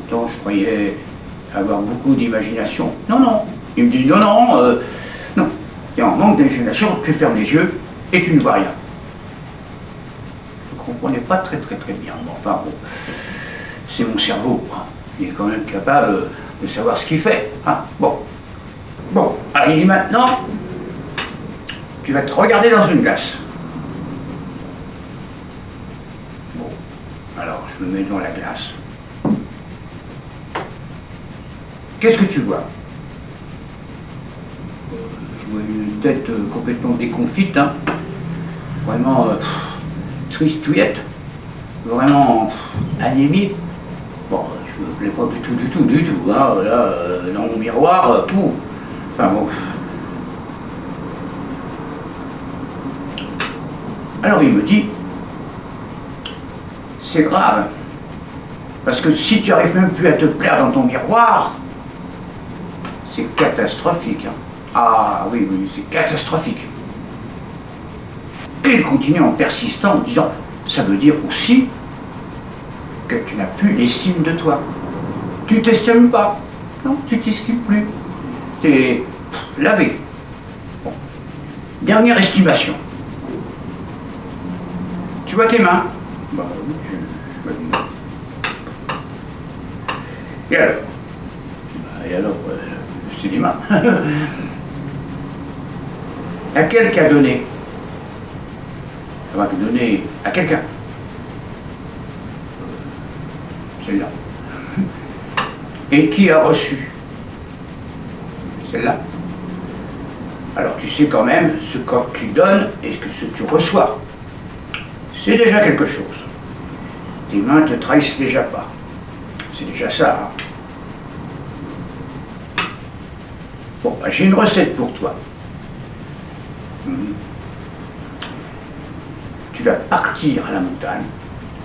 Pourtant, je croyais avoir beaucoup d'imagination. Non. Il me dit, non, tu es en manque d'imagination, tu fermes les yeux et tu ne vois rien. Je ne comprenais pas très bien. Enfin, bon, c'est mon cerveau. Hein. Il est quand même capable de savoir ce qu'il fait. Hein. Bon, allez, il dit maintenant, tu vas te regarder dans une glace. Bon, alors je me mets dans la glace. Qu'est-ce que tu vois? Je vois une tête complètement déconfite, hein. Vraiment tristouillette, vraiment anémie. Bon, je me plais pas du tout, hein, voilà, dans mon miroir, tout. Enfin bon. Alors il me dit, c'est grave, parce que si tu n'arrives même plus à te plaire dans ton miroir, c'est catastrophique. Hein. Ah oui, c'est catastrophique. Et il continue en persistant, en disant, ça veut dire aussi que tu n'as plus l'estime de toi. Tu t'estimes pas. Non, tu t'estimes plus. Tu es lavé. Bon. Dernière estimation. Tu vois tes mains? Oui, je vois tes mains. Et alors c'est les mains. Laquelle qu'a donné? Ça va te donner à quelqu'un. Celle-là. Et qui a reçu? Celle-là. Alors tu sais quand même ce que tu donnes et ce que tu reçois. C'est déjà quelque chose. Tes mains ne te trahissent déjà pas. C'est déjà ça. Hein. Bon, bah, j'ai une recette pour toi. Tu vas partir à la montagne,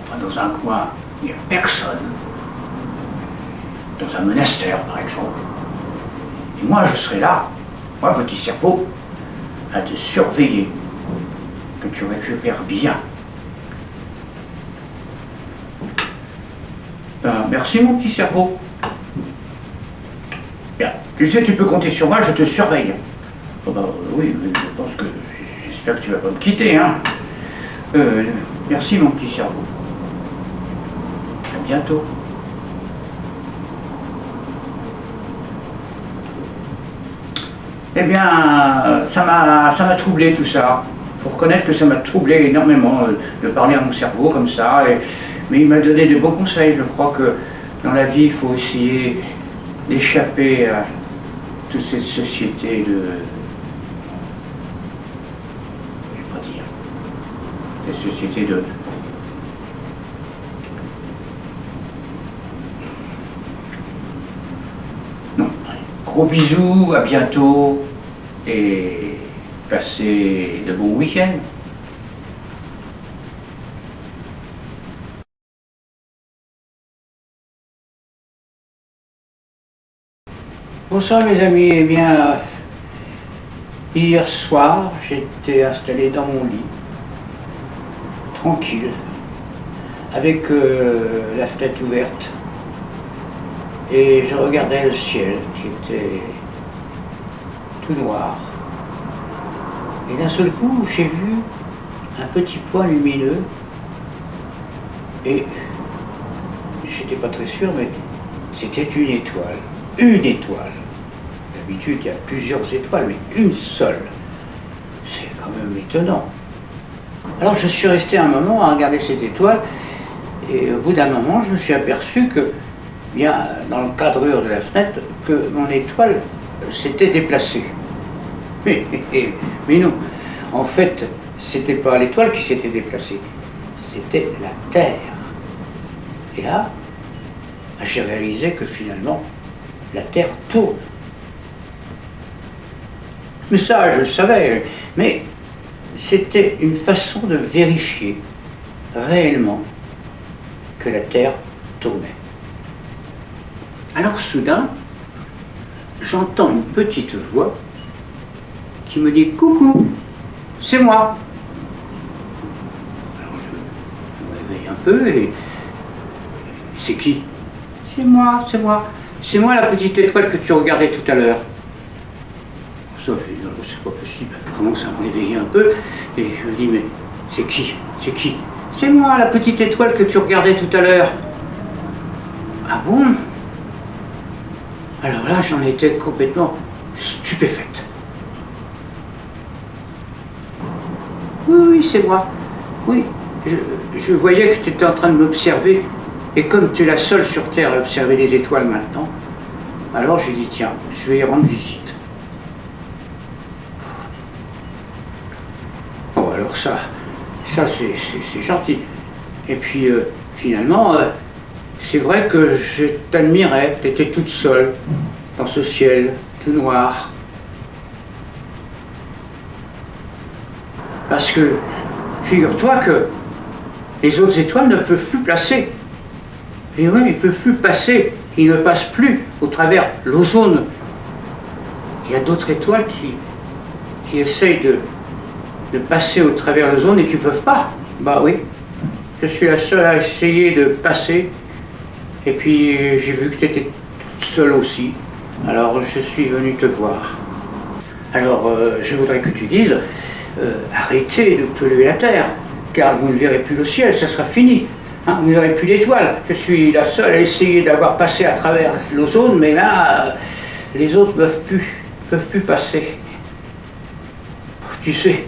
enfin, dans un coin où il n'y a personne, dans un monastère par exemple. Et moi je serai là, moi petit cerveau, à te surveiller, que tu récupères bien. Merci mon petit cerveau. Bien, tu sais, tu peux compter sur moi, je te surveille. Oh bah, oui, je pense que j'espère que tu vas pas me quitter, hein. Merci mon petit cerveau. À bientôt. Eh bien, ça m'a troublé tout ça. Il faut reconnaître que ça m'a troublé énormément de parler à mon cerveau comme ça. Mais il m'a donné de bons conseils. Je crois que dans la vie, il faut essayer d'échapper à toute cette société de... Je vais pas dire. Cette société de... Non. Gros bisous, à bientôt et passez de bons week-ends. Bonsoir mes amis, eh bien, hier soir, j'étais installé dans mon lit, tranquille, avec la fenêtre ouverte, et je regardais le ciel qui était tout noir. Et d'un seul coup, j'ai vu un petit point lumineux, et j'étais pas très sûr, mais c'était une étoile. Une étoile. D'habitude, il y a plusieurs étoiles, mais une seule. C'est quand même étonnant. Alors, je suis resté un moment à regarder cette étoile, et au bout d'un moment, je me suis aperçu que, bien, dans le cadreur de la fenêtre, que mon étoile s'était déplacée. Mais non, en fait, c'était pas l'étoile qui s'était déplacée, c'était la Terre. Et là, j'ai réalisé que finalement, la Terre tourne. Mais ça, je le savais, mais c'était une façon de vérifier réellement que la Terre tournait. Alors soudain, j'entends une petite voix qui me dit « Coucou, c'est moi ». Alors je me réveille un peu et « C'est qui ?»« C'est moi, c'est moi. C'est moi la petite étoile que tu regardais tout à l'heure. » Ça, je dis, c'est pas possible. Je commence à me réveiller un peu et je me dis, mais c'est qui? C'est qui? C'est moi la petite étoile que tu regardais tout à l'heure. Ah bon? Alors là, j'en étais complètement stupéfaite. Oui, c'est moi. Oui, je voyais que tu étais en train de m'observer. Et comme tu es la seule sur Terre à observer les étoiles maintenant, alors j'ai dit, tiens, je vais y rendre visite. Bon, alors ça c'est gentil. Et puis, finalement, c'est vrai que je t'admirais, tu étais toute seule dans ce ciel tout noir. Parce que, figure-toi que les autres étoiles ne peuvent plus passer. Et oui, ils ne peuvent plus passer, ils ne passent plus au travers l'ozone. Il y a d'autres étoiles qui essayent de passer au travers l'ozone et qui ne peuvent pas. Bah oui, je suis la seule à essayer de passer. Et puis j'ai vu que tu étais toute seule aussi. Alors je suis venu te voir. Alors je voudrais que tu dises, arrêtez de polluer la Terre, car vous ne verrez plus le ciel, ça sera fini. Hein, vous n'aurez plus d'étoiles. Je suis la seule à essayer d'avoir passé à travers l'ozone, mais là, les autres ne peuvent plus passer. Tu sais,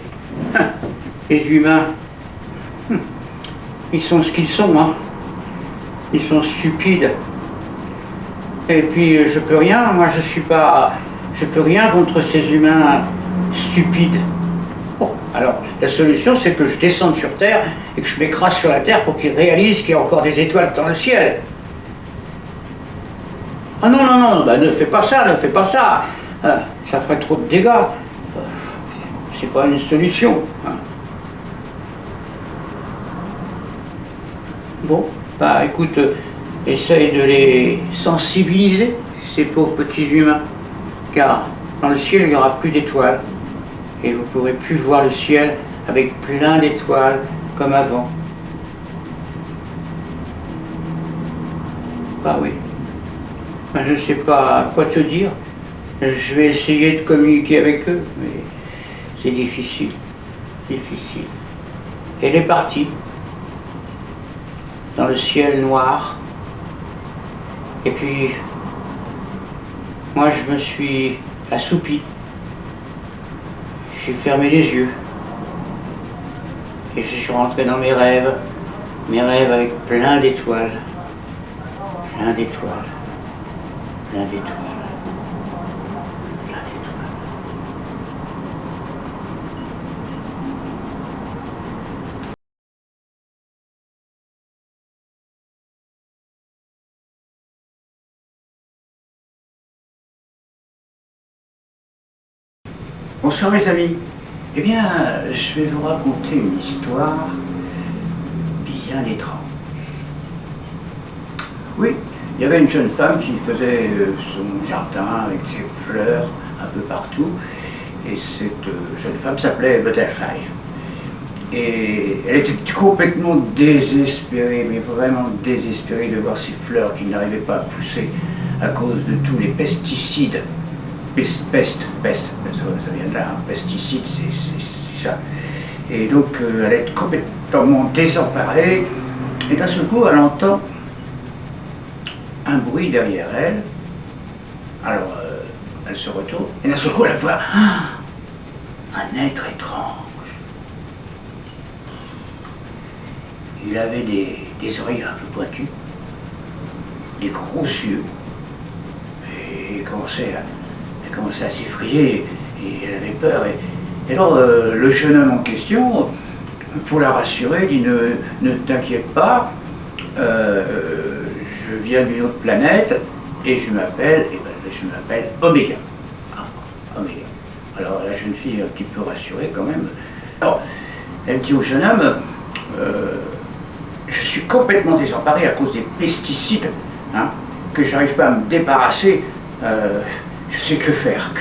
hein, les humains, ils sont ce qu'ils sont, hein. Ils sont stupides. Et puis je peux rien, moi je peux rien contre ces humains stupides. Bon, alors la solution c'est que je descende sur Terre et que je m'écrase sur la Terre pour qu'ils réalisent qu'il y a encore des étoiles dans le ciel. Ah non, non, non, bah ne fais pas ça, ne fais pas ça. Ça ferait trop de dégâts. C'est pas une solution. Bon, bah écoute, essaye de les sensibiliser, ces pauvres petits humains. Car dans le ciel, il n'y aura plus d'étoiles. Et vous ne pourrez plus voir le ciel avec plein d'étoiles comme avant. Bah oui. Je ne sais pas quoi te dire. Je vais essayer de communiquer avec eux, mais c'est difficile. Difficile. Elle est partie. Dans le ciel noir. Et puis, moi je me suis assoupi. J'ai fermé les yeux. Et je suis rentré dans mes rêves avec plein d'étoiles. Plein d'étoiles. Plein d'étoiles. Plein d'étoiles. Bonsoir mes amis. Eh bien, je vais vous raconter une histoire bien étrange. Oui, il y avait une jeune femme qui faisait son jardin avec ses fleurs un peu partout. Et cette jeune femme s'appelait Butterfly. Et elle était complètement désespérée, mais vraiment désespérée de voir ces fleurs qui n'arrivaient pas à pousser à cause de tous les pesticides. Peste, ça vient de là, hein. Pesticide, c'est ça. Et donc elle est complètement désemparée, et d'un seul coup elle entend un bruit derrière elle. Alors elle se retourne, et d'un seul coup elle voit un être étrange. Il avait des oreilles un peu pointues, des gros yeux, et il commençait à s'effrayer, et elle avait peur. Et alors le jeune homme en question, pour la rassurer, dit ne t'inquiète pas, je viens d'une autre planète et je m'appelle Oméga. Ah, Oméga. Alors la jeune fille est un petit peu rassurée quand même. Alors elle dit au jeune homme, je suis complètement désemparée à cause des pesticides, hein, que je n'arrive pas à me débarrasser. Je sais que faire.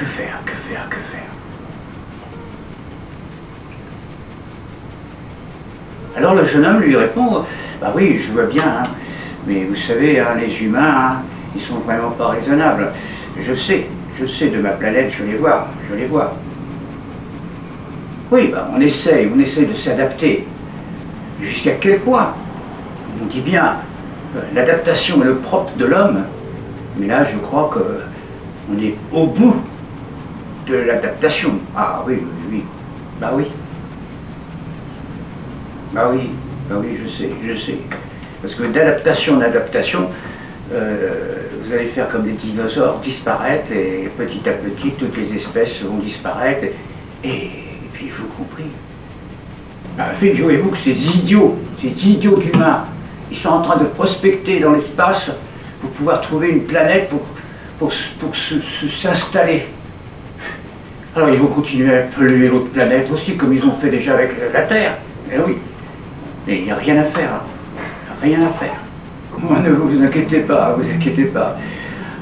Alors le jeune homme lui répond, bah oui, je vois bien, hein, mais vous savez, hein, les humains, hein, ils sont vraiment pas raisonnables. Je sais de ma planète, je les vois. Oui, bah on essaye de s'adapter. Jusqu'à quel point? On dit bien, l'adaptation est le propre de l'homme, mais là je crois que on est au bout de l'adaptation. Ah oui. Bah oui, je sais. Parce que d'adaptation en adaptation, vous allez faire comme les dinosaures, disparaître, et petit à petit, toutes les espèces vont disparaître, et puis vous compris. Bah, figurez-vous que ces idiots d'humains, ils sont en train de prospecter dans l'espace pour pouvoir trouver une planète pour s'installer. Alors ils vont continuer à polluer l'autre planète aussi, comme ils ont fait déjà avec la Terre. Eh oui. Mais il n'y a rien à faire. Rien à faire. Moi, ne vous inquiétez pas,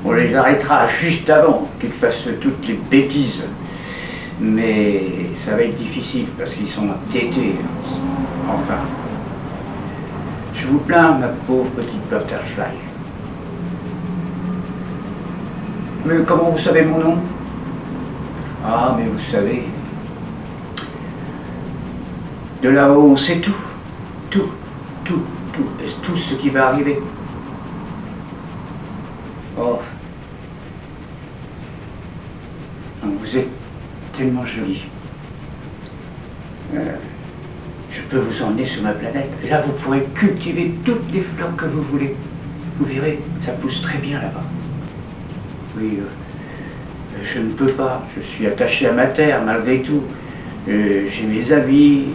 On les arrêtera juste avant qu'ils fassent toutes les bêtises. Mais ça va être difficile parce qu'ils sont têtés. Enfin. Je vous plains, ma pauvre petite Butterfly. Mais comment vous savez mon nom? Ah, mais vous savez, de là-haut, on sait tout. Tout ce qui va arriver. Oh. Vous êtes tellement jolie. Je peux vous emmener sur ma planète. Et là, vous pourrez cultiver toutes les fleurs que vous voulez. Vous verrez, ça pousse très bien là-bas. Oui, je ne peux pas. Je suis attaché à ma terre, malgré tout. J'ai mes amis,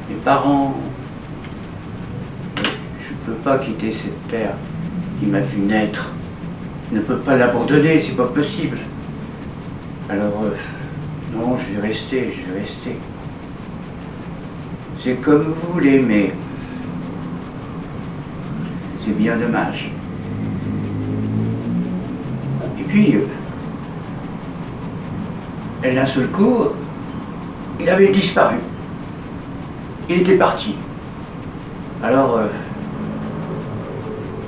mes parents. Je ne peux pas quitter cette terre qui m'a vu naître. Je ne peux pas l'abandonner, c'est pas possible. Alors, non, je vais rester. C'est comme vous voulez, mais c'est bien dommage. Et puis, d'un seul coup, il avait disparu. Il était parti. Alors,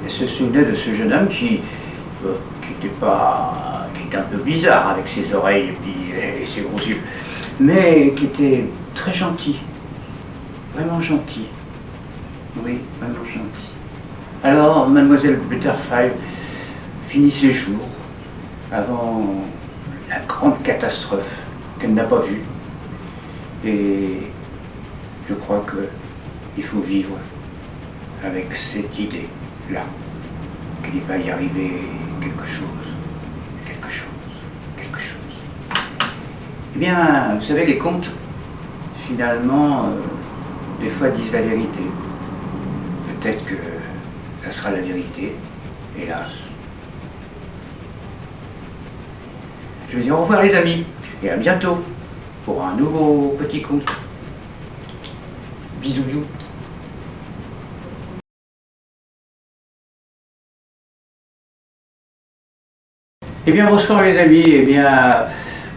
elle se souvenait de ce jeune homme qui était un peu bizarre avec ses oreilles et ses gros yeux, mais qui était très gentil, vraiment gentil. Oui, vraiment gentil. Alors, mademoiselle Butterfly finit ses jours avant la grande catastrophe qu'elle n'a pas vue. Et je crois qu'il faut vivre avec cette idée-là, qu'il va y arriver quelque chose. Eh bien, vous savez, les contes, finalement, des fois disent la vérité. Peut-être que ça sera la vérité, hélas. Je vous dis au revoir les amis, et à bientôt pour un nouveau petit conte. Bisous. Eh bien, bonsoir les amis. Eh bien,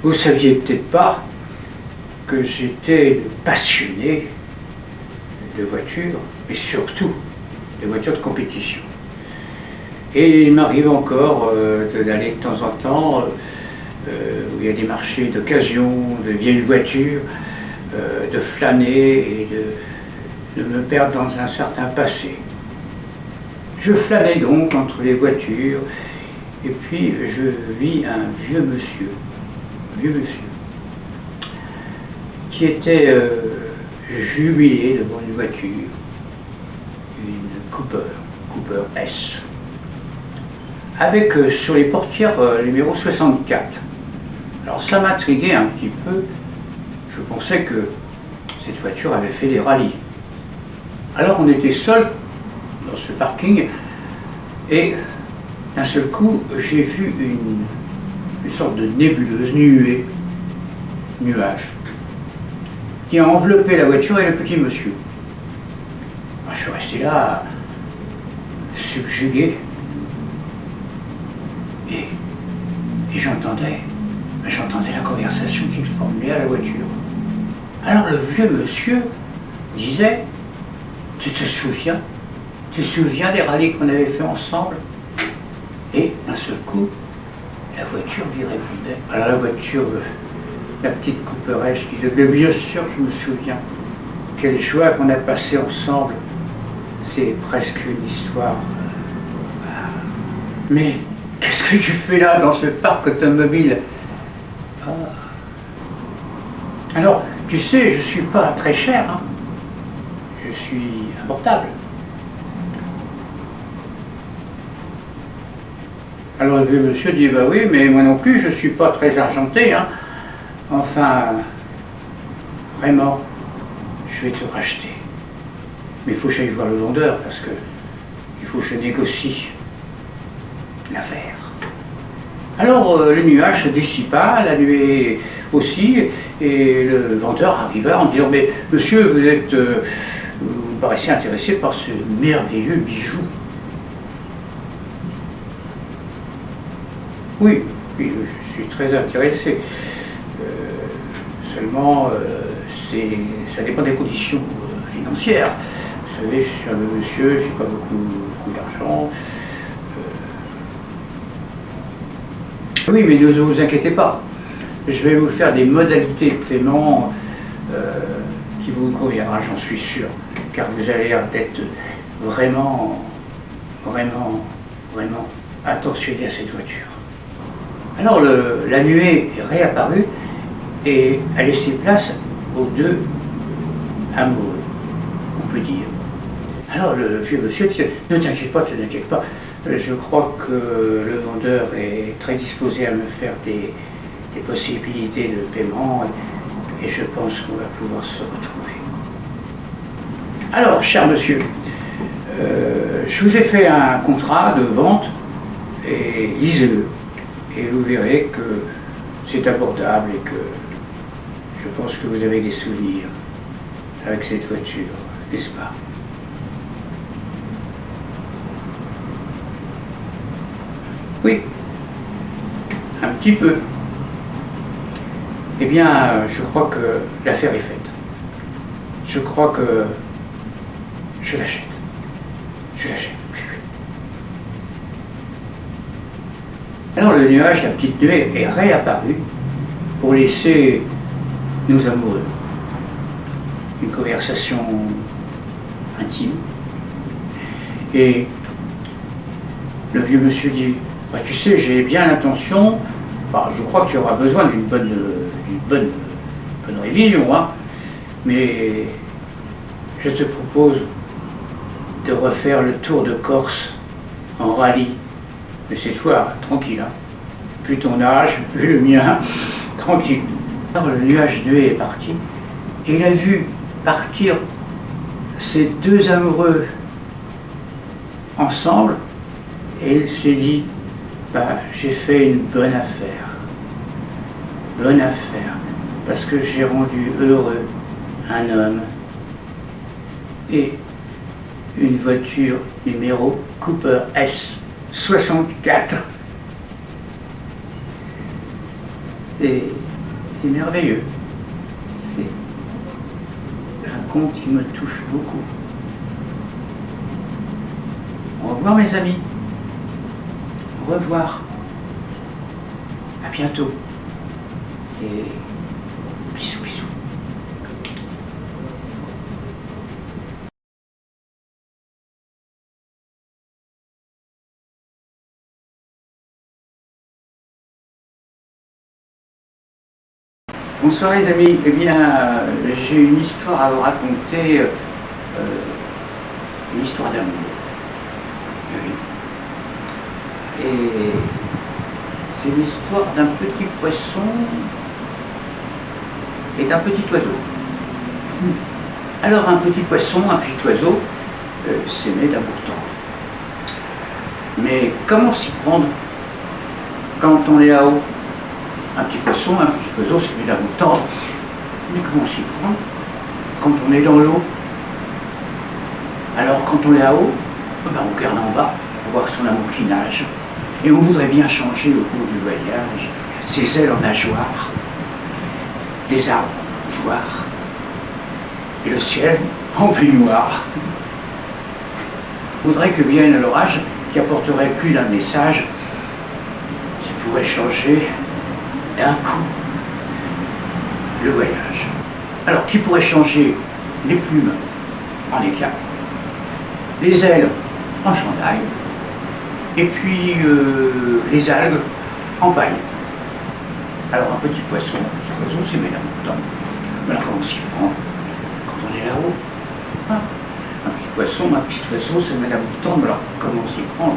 vous saviez peut-être pas que j'étais passionné de voitures, et surtout de voitures de compétition. Et il m'arrive encore d'aller de temps en temps où il y a des marchés d'occasion, de vieilles voitures, de flâner et de me perdre dans un certain passé. Je flânais donc entre les voitures, et puis je vis un vieux monsieur, qui était jubilé devant une voiture, une Cooper S, avec sur les portières numéro 64. Alors ça m'intriguait un petit peu, je pensais que cette voiture avait fait des rallyes. Alors on était seuls dans ce parking, et d'un seul coup j'ai vu une sorte de nébuleuse, nuage, qui a enveloppé la voiture et le petit monsieur. Alors, je suis resté là, subjugué, et j'entendais la conversation qu'il formulait à la voiture. Alors le vieux monsieur disait: tu te souviens des rallyes qu'on avait fait ensemble? Et d'un seul coup, la voiture lui répondait. Alors la voiture, la petite Cooper S disait: mais bien sûr, je me souviens. Quelle joie qu'on a passé ensemble. C'est presque une histoire. Mais qu'est-ce que tu fais là dans ce parc automobile? Alors, tu sais, je suis pas très cher, hein. Je suis abordable. Alors le vieux monsieur dit: bah oui, mais moi non plus, je suis pas très argenté, hein. Enfin, vraiment, je vais te racheter. Mais il faut que j'aille voir le vendeur, parce que il faut que je négocie l'affaire. Alors le nuage se dissipa, la nuée aussi, et le vendeur arriva en disant: mais monsieur, vous paraissez intéressé par ce merveilleux bijou. Oui, je suis très intéressé. Seulement, ça dépend des conditions financières. Vous savez, je suis un monsieur, je n'ai pas beaucoup d'argent. Oui, mais ne vous inquiétez pas. Je vais vous faire des modalités de paiement qui vous conviendra, j'en suis sûr. Car vous allez être vraiment attentionné à cette voiture. Alors la nuée est réapparue et a laissé place aux deux amoureux, on peut dire. Alors le vieux monsieur disait: ne t'inquiète pas, Je crois que le vendeur est très disposé à me faire des possibilités de paiement et je pense qu'on va pouvoir se retrouver. Alors, cher monsieur, je vous ai fait un contrat de vente et lisez-le. Et vous verrez que c'est abordable et que je pense que vous avez des souvenirs avec cette voiture, n'est-ce pas? Oui, un petit peu. Eh bien, je crois que l'affaire est faite. Je crois que je l'achète. Je l'achète. Alors le nuage, la petite nuée, est réapparu pour laisser nos amoureux une conversation intime. Et le vieux monsieur dit, bah, tu sais, j'ai bien l'intention, bah, je crois que tu auras besoin d'une bonne révision, hein, mais je te propose de refaire le tour de Corse en rallye. Mais cette fois, tranquille, hein. Plus ton âge, plus le mien, tranquille. Alors le nuage nuée est parti, et il a vu partir ces deux amoureux ensemble, et il s'est dit, bah, j'ai fait une bonne affaire. Bonne affaire, parce que j'ai rendu heureux un homme et une voiture numéro Cooper S64. C'est merveilleux. C'est un conte qui me touche beaucoup. Au revoir mes amis. Au revoir. À bientôt. Et bisous bisous. Bonsoir les amis, eh bien j'ai une histoire à vous raconter, une histoire d'amour. Oui. Et c'est l'histoire d'un petit poisson et d'un petit oiseau. Alors un petit poisson, un petit oiseau, s'aimaient d'amour tendre. Mais comment s'y prendre quand on est là-haut? Un petit poisson, un petit oiseau, c'est d'amour tendre. Mais comment s'y prendre quand on est dans l'eau? Alors quand on est là-haut, ben, on regarde en bas pour voir son amour qui nage. Et on voudrait bien changer au cours du voyage ses ailes en nageoire, les arbres en jouard, et le ciel en peignoir. On voudrait que vienne l'orage qui apporterait plus d'un message, qui pourrait changer d'un coup le voyage. Alors, qui pourrait changer les plumes en éclats, les ailes en chandail, et puis les algues en paille. Alors, un petit poisson, ce oiseau, c'est médaille pourtant. Mais alors, comment s'y prend quand on est là-haut? Hein? Un petit poisson, un petit oiseau, c'est médaille pourtant. Alors, comment s'y prend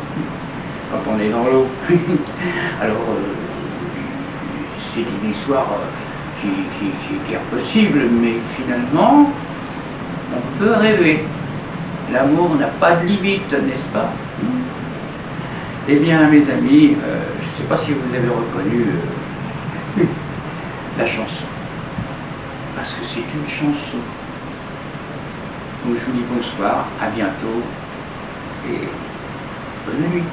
quand on est dans l'eau? Alors, c'est une histoire qui est impossible, mais finalement, on peut rêver. L'amour n'a pas de limite, n'est-ce pas? Eh bien, mes amis, je ne sais pas si vous avez reconnu la chanson, parce que c'est une chanson. Donc je vous dis bonsoir, à bientôt, et bonne nuit.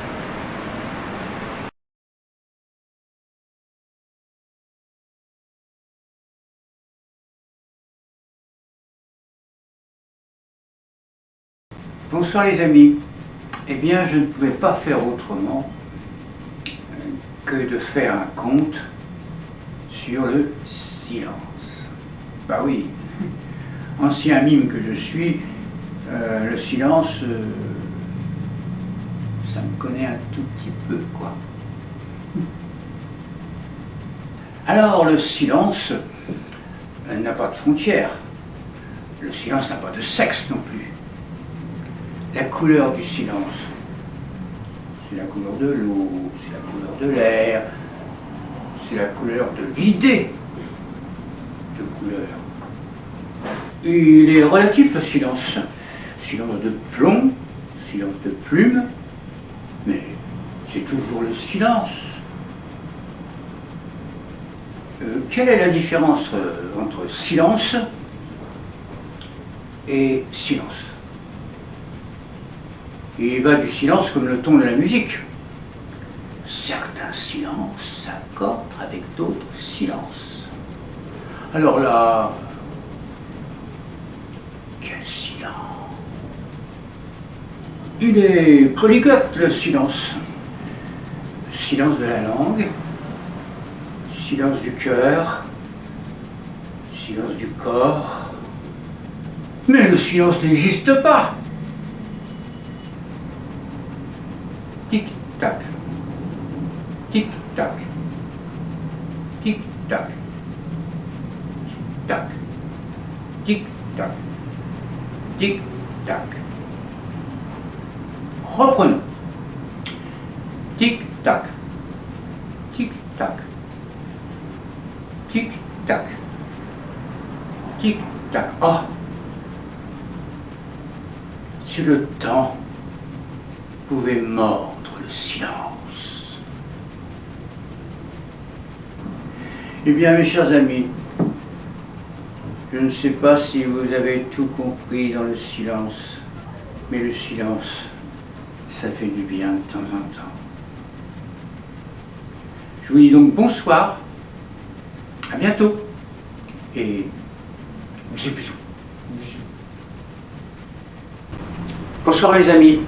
Bonsoir les amis. Eh bien, je ne pouvais pas faire autrement que de faire un conte sur le silence. Bah oui, ancien mime que je suis, le silence, ça me connaît un tout petit peu, quoi. Alors, le silence n'a pas de frontières. Le silence n'a pas de sexe non plus. La couleur du silence, c'est la couleur de l'eau, c'est la couleur de l'air, c'est la couleur de l'idée de couleur. Il est relatif le silence. Silence de plomb, silence de plume, mais c'est toujours le silence. Quelle est la différence entre silence et silence? Il va du silence comme le ton de la musique. Certains silences s'accordent avec d'autres silences. Alors là, quel silence! Il est polyglotte le silence. Silence de la langue, silence du cœur, silence du corps. Mais le silence n'existe pas. Tic-tac, tic-tac, tic-tac, tic-tac, tic-tac, tic-tac. Reprenons. Tic-tac, tic-tac, tic-tac, tic-tac. Oh! Si le temps pouvait mordre le silence. Eh bien, mes chers amis, je ne sais pas si vous avez tout compris dans le silence, mais le silence, ça fait du bien de temps en temps. Je vous dis donc bonsoir, à bientôt, et bisous bisous. Bonsoir les amis.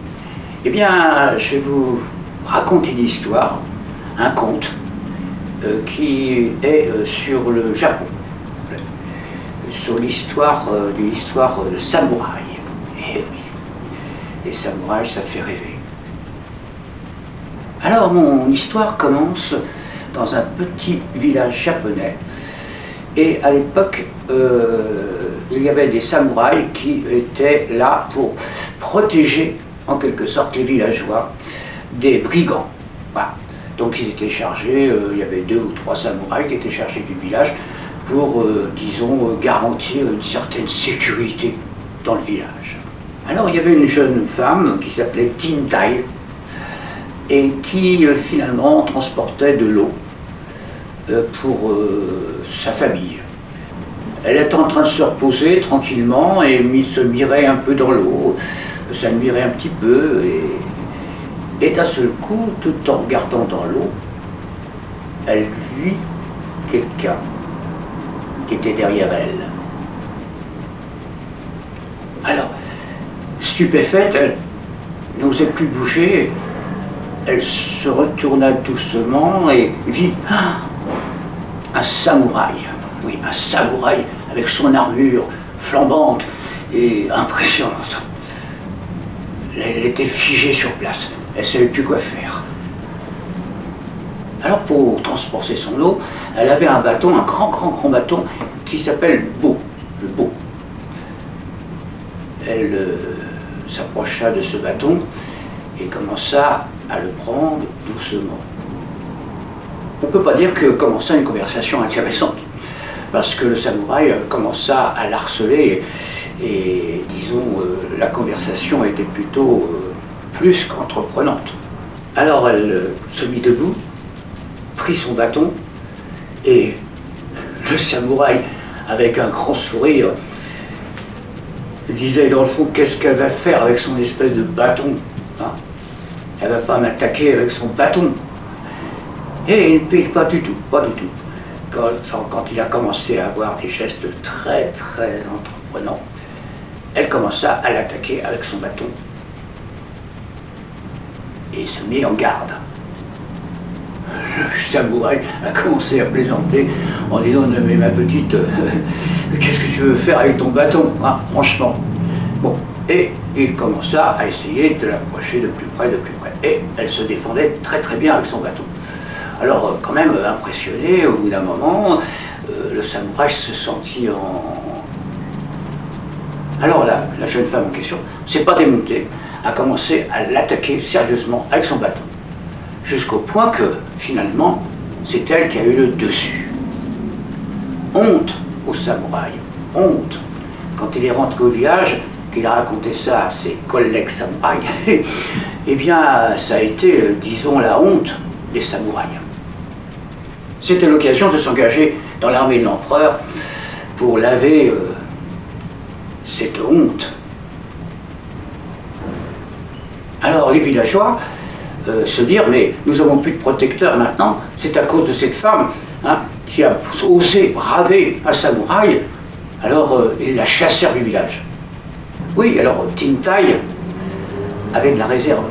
Eh bien, je vais vous raconter une histoire, un conte, qui est sur le Japon, sur l'histoire de samouraï. Et oui, les samouraïs, ça fait rêver. Alors, mon histoire commence dans un petit village japonais. Et à l'époque, il y avait des samouraïs qui étaient là pour protéger, en quelque sorte, les villageois des brigands. Voilà. Donc ils étaient chargés, il y avait 2 ou 3 samouraïs qui étaient chargés du village pour, disons, garantir une certaine sécurité dans le village. Alors il y avait une jeune femme qui s'appelait Tintai et qui finalement transportait de l'eau pour sa famille. Elle était en train de se reposer tranquillement et se mirait un peu dans l'eau, s'admirait un petit peu et d'un seul coup, tout en regardant dans l'eau, elle vit quelqu'un qui était derrière elle. Alors, stupéfaite, elle n'osait plus bouger, elle se retourna doucement et vit un samouraï. Oui, un samouraï avec son armure flambante et impressionnante. Elle était figée sur place, elle ne savait plus quoi faire. Alors pour transporter son eau, elle avait un bâton, un grand bâton qui s'appelle Bo, le Bo. Elle s'approcha de ce bâton et commença à le prendre doucement. On ne peut pas dire que commença une conversation intéressante, parce que le samouraï commença à l'harceler et disons, la conversation était plutôt plus qu'entreprenante. Alors elle se mit debout, prit son bâton et le samouraï, avec un grand sourire, disait dans le fond, qu'est-ce qu'elle va faire avec son espèce de bâton, hein? Elle ne va pas m'attaquer avec son bâton. Et il ne paye pas du tout, pas du tout. Quand il a commencé à avoir des gestes très entreprenants, elle commença à l'attaquer avec son bâton et se mit en garde. Le samouraï a commencé à plaisanter en disant « Mais ma petite, qu'est-ce que tu veux faire avec ton bâton, hein, franchement ?» Bon, et il commença à essayer de l'approcher de plus près. Et elle se défendait très bien avec son bâton. Alors, quand même impressionné, au bout d'un moment, le samouraï se sentit en... Alors la jeune femme en question ne s'est pas démontée, a commencé à l'attaquer sérieusement avec son bâton. jusqu'au point que, finalement, c'est elle qui a eu le dessus. Honte au samouraï, honte. Quand il est rentré au village, qu'il a raconté ça à ses collègues samouraïs, eh bien, ça a été, disons, la honte des samouraïs. C'était l'occasion de s'engager dans l'armée de l'empereur pour laver cette honte. Alors les villageois se dirent, mais nous n'avons plus de protecteurs maintenant, c'est à cause de cette femme qui a osé braver un samouraï, alors ils la chassèrent du village. Oui, alors Tintai avait de la réserve,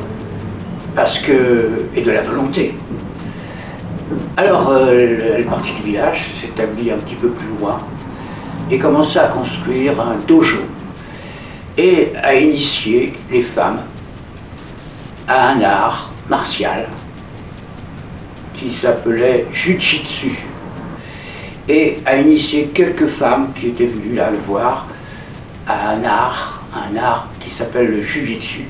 et de la volonté. Alors elle est partie du village, s'établit un petit peu plus loin, et commença à construire un dojo, et à initier les femmes à un art martial qui s'appelait Jujitsu, et à initier quelques femmes qui étaient venues là le voir à un art qui s'appelle le Jujitsu.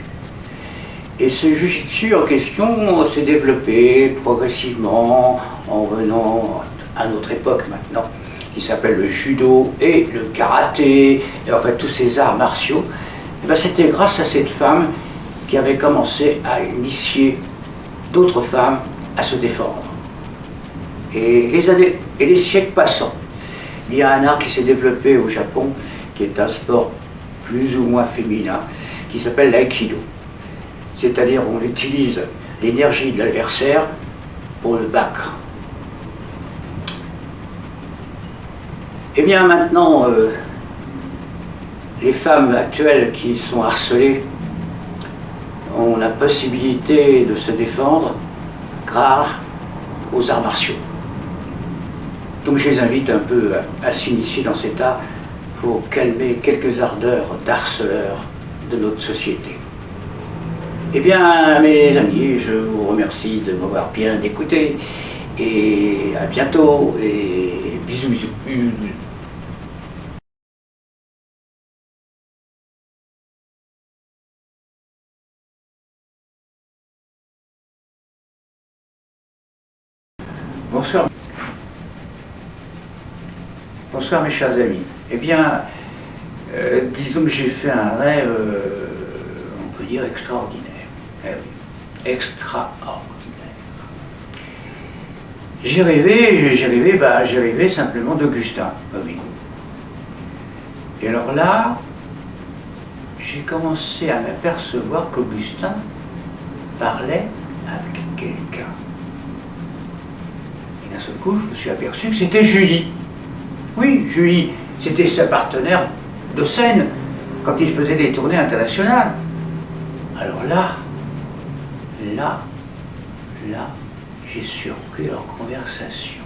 Et ce Jujitsu en question s'est développé progressivement en venant à notre époque maintenant, qui s'appelle le judo et le karaté, et en fait tous ces arts martiaux. Et bien, c'était grâce à cette femme qui avait commencé à initier d'autres femmes à se défendre. Et les siècles passant, il y a un art qui s'est développé au Japon, qui est un sport plus ou moins féminin, qui s'appelle l'aïkido. C'est-à-dire on utilise l'énergie de l'adversaire pour le vaincre. Eh bien maintenant, les femmes actuelles qui sont harcelées ont la possibilité de se défendre grâce aux arts martiaux. Donc je les invite un peu à s'initier dans cet art pour calmer quelques ardeurs d'harceleurs de notre société. Eh bien, mes amis, je vous remercie de m'avoir bien écouté, et à bientôt, et bisous, bisous. Bonsoir. Bonsoir mes chers amis. Eh bien, disons que j'ai fait un rêve, on peut dire extraordinaire. Eh oui, extraordinaire. J'ai rêvé simplement d'Augustin. Ah oui. Et alors là, j'ai commencé à m'apercevoir qu'Augustin parlait avec quelqu'un. Et d'un seul coup, je me suis aperçu que c'était Julie. Oui, Julie, c'était sa partenaire de scène quand il faisait des tournées internationales. Alors là, j'ai surpris leur conversation.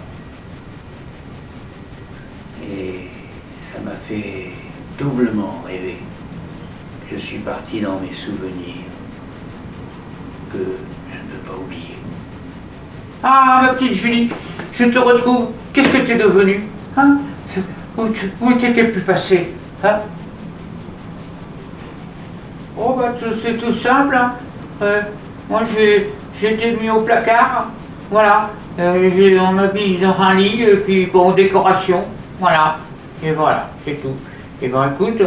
Et ça m'a fait doublement rêver. Je suis parti dans mes souvenirs que je ne peux pas oublier. Ah, ma petite Julie, je te retrouve. Qu'est-ce que tu es devenue, hein? Où t'étais plus passé, hein? Oh, bah, c'est tout simple, hein. Moi, j'ai été mis au placard, voilà. On m'a mis dans un lit, et puis bon, décoration, voilà. Et voilà, c'est tout. Et ben, écoute,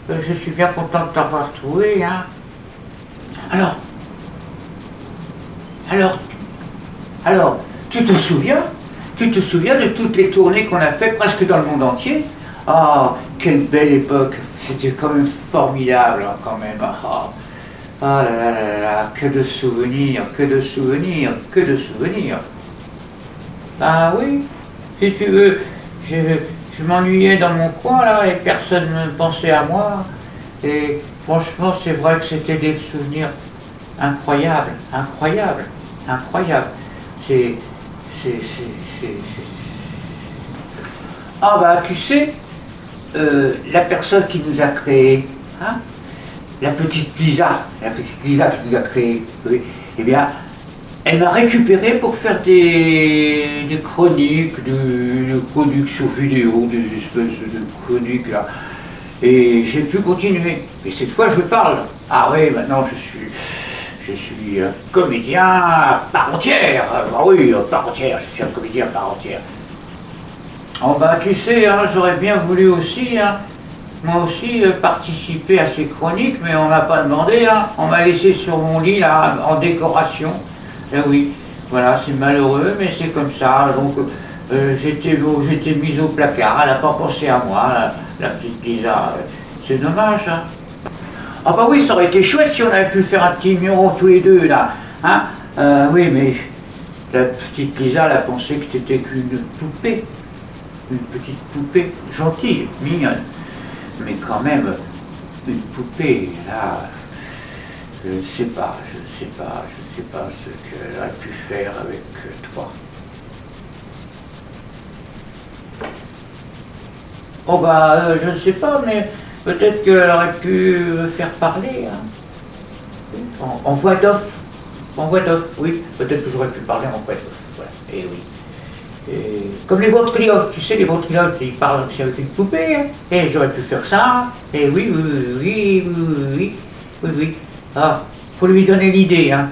je suis bien content de t'avoir trouvé, hein. Alors, tu te souviens de toutes les tournées qu'on a fait presque dans le monde entier? Ah, quelle belle époque, c'était quand même formidable, hein, quand même. Ah là là là là, que de souvenirs, que de souvenirs, que de souvenirs. Ah oui, si tu veux, je m'ennuyais dans mon coin là et personne ne pensait à moi. Et franchement, c'est vrai que c'était des souvenirs incroyables, incroyables, incroyables. Ah bah tu sais, la personne qui nous a créés, hein, la petite Lisa qui nous a créés, oui, eh bien, elle m'a récupéré pour faire des chroniques, des chroniques sur vidéo, des espèces de chroniques là. Et j'ai pu continuer. Et cette fois je parle. Ah oui, maintenant je Je suis un comédien à part entière. Ah oui, à part entière, je suis un comédien à part entière. Oh bah tu sais, hein, j'aurais bien voulu aussi, hein, moi aussi, participer à ces chroniques, mais on m'a pas demandé, hein. On m'a laissé sur mon lit, là, en décoration. Et oui, voilà, c'est malheureux, mais c'est comme ça. Donc, j'étais mise au placard, elle n'a pas pensé à moi, la petite Lisa. C'est dommage, hein. Ah bah oui, ça aurait été chouette si on avait pu faire un petit numéro tous les deux, là. Hein, oui, mais la petite Lisa, elle a pensé que t'étais qu'une poupée. Une petite poupée gentille, mignonne. Mais quand même, une poupée, là, je ne sais pas ce qu'elle a pu faire avec toi. Oh bah, je ne sais pas, mais peut-être qu'elle aurait pu me faire parler, hein. En voix d'off. En voix d'off, oui. Peut-être que j'aurais pu parler en voix d'off. Voilà. Et oui. Et comme les ventriloques, tu sais, les ventriloques, ils parlent aussi avec une poupée, hein. Et j'aurais pu faire ça. Et oui, oui, oui, oui, oui, oui, oui. Ah, faut lui donner l'idée, hein.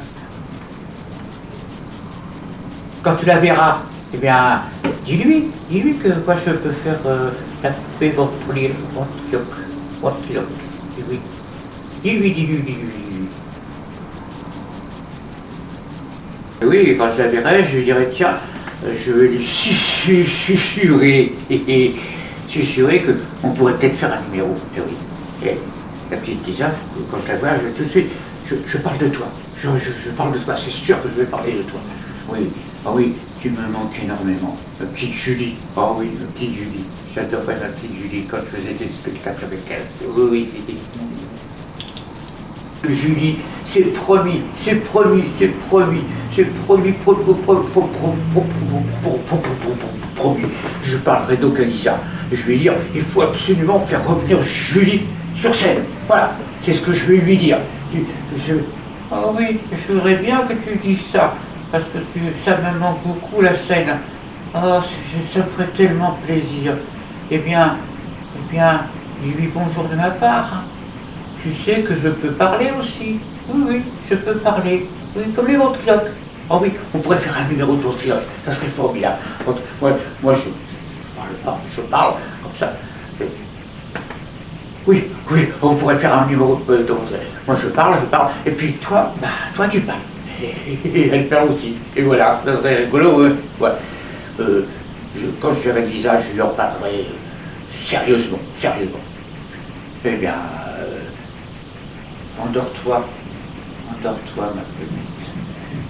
Quand tu la verras, eh bien, dis-lui que moi je peux faire la poupée ventriloque. Et oui. Dis-lui. Et oui, quand je la verrai, je lui dirai, tiens, je vais lui susurrer qu'on pourrait peut-être faire un numéro. Et oui. Et la petite Lisa, quand je la vois, tout de suite, je parle de toi. Je parle de toi, c'est sûr que je vais parler de toi. Oui, ah oui, tu me manques énormément. Ma petite Julie, oh oui, ma petite Julie. J'adorais ma petite Julie quand je faisais des spectacles avec elle. Oui, c'était... Julie, c'est promis, je parlerai donc à Lisa. Je vais dire, il faut absolument faire revenir Julie sur scène. Voilà, c'est ce que je vais lui dire. Oh oui, je voudrais bien que tu dises ça, parce que ça me manque beaucoup la scène. Oh, ça me ferait tellement plaisir. Eh bien, dis-lui bonjour de ma part. Tu sais que je peux parler aussi. Oui, je peux parler. Oui, comme les ventriloques. Oh oui, on pourrait faire un numéro de ventriloque. Ça serait formidable. Moi je parle pas, je parle comme ça. Oui, on pourrait faire un numéro de ventriloque. Moi je parle. Et puis toi, tu parles. Et elle parle aussi. Et voilà, ça serait rigolo. Ouais. Quand je verrai Lisa, je lui en parlerai sérieusement. Eh bien... Endors-toi, ma petite.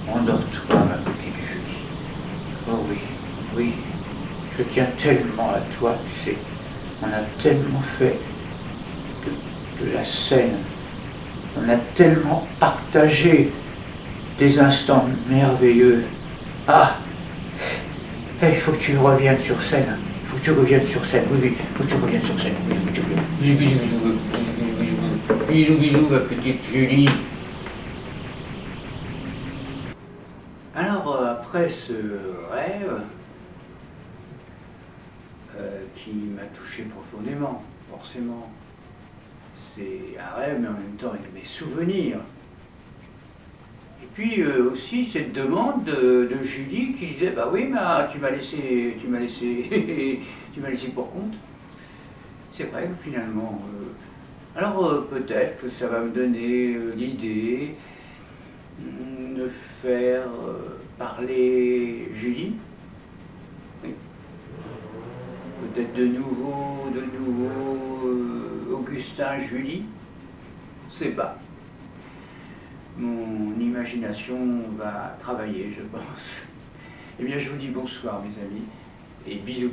Endors-toi, ma petite Julie. Oh oui, je tiens tellement à toi, tu sais. On a tellement fait de la scène. On a tellement partagé des instants merveilleux. Ah, il faut que tu reviennes sur scène. Il faut que tu reviennes sur scène. Oui, il faut que tu reviennes sur scène. Bisous, ma petite Julie. Alors, après ce rêve, qui m'a touché profondément, forcément, c'est un rêve, mais en même temps avec mes souvenirs. Et puis aussi cette demande de Julie qui disait, bah oui, mais tu m'as laissé pour compte. C'est vrai que finalement... alors peut-être que ça va me donner l'idée de faire parler Julie. Oui. Peut-être de nouveau Augustin Julie. Je sais pas. Mon imagination va travailler, je pense. Eh bien, je vous dis bonsoir, mes amis, et bisous.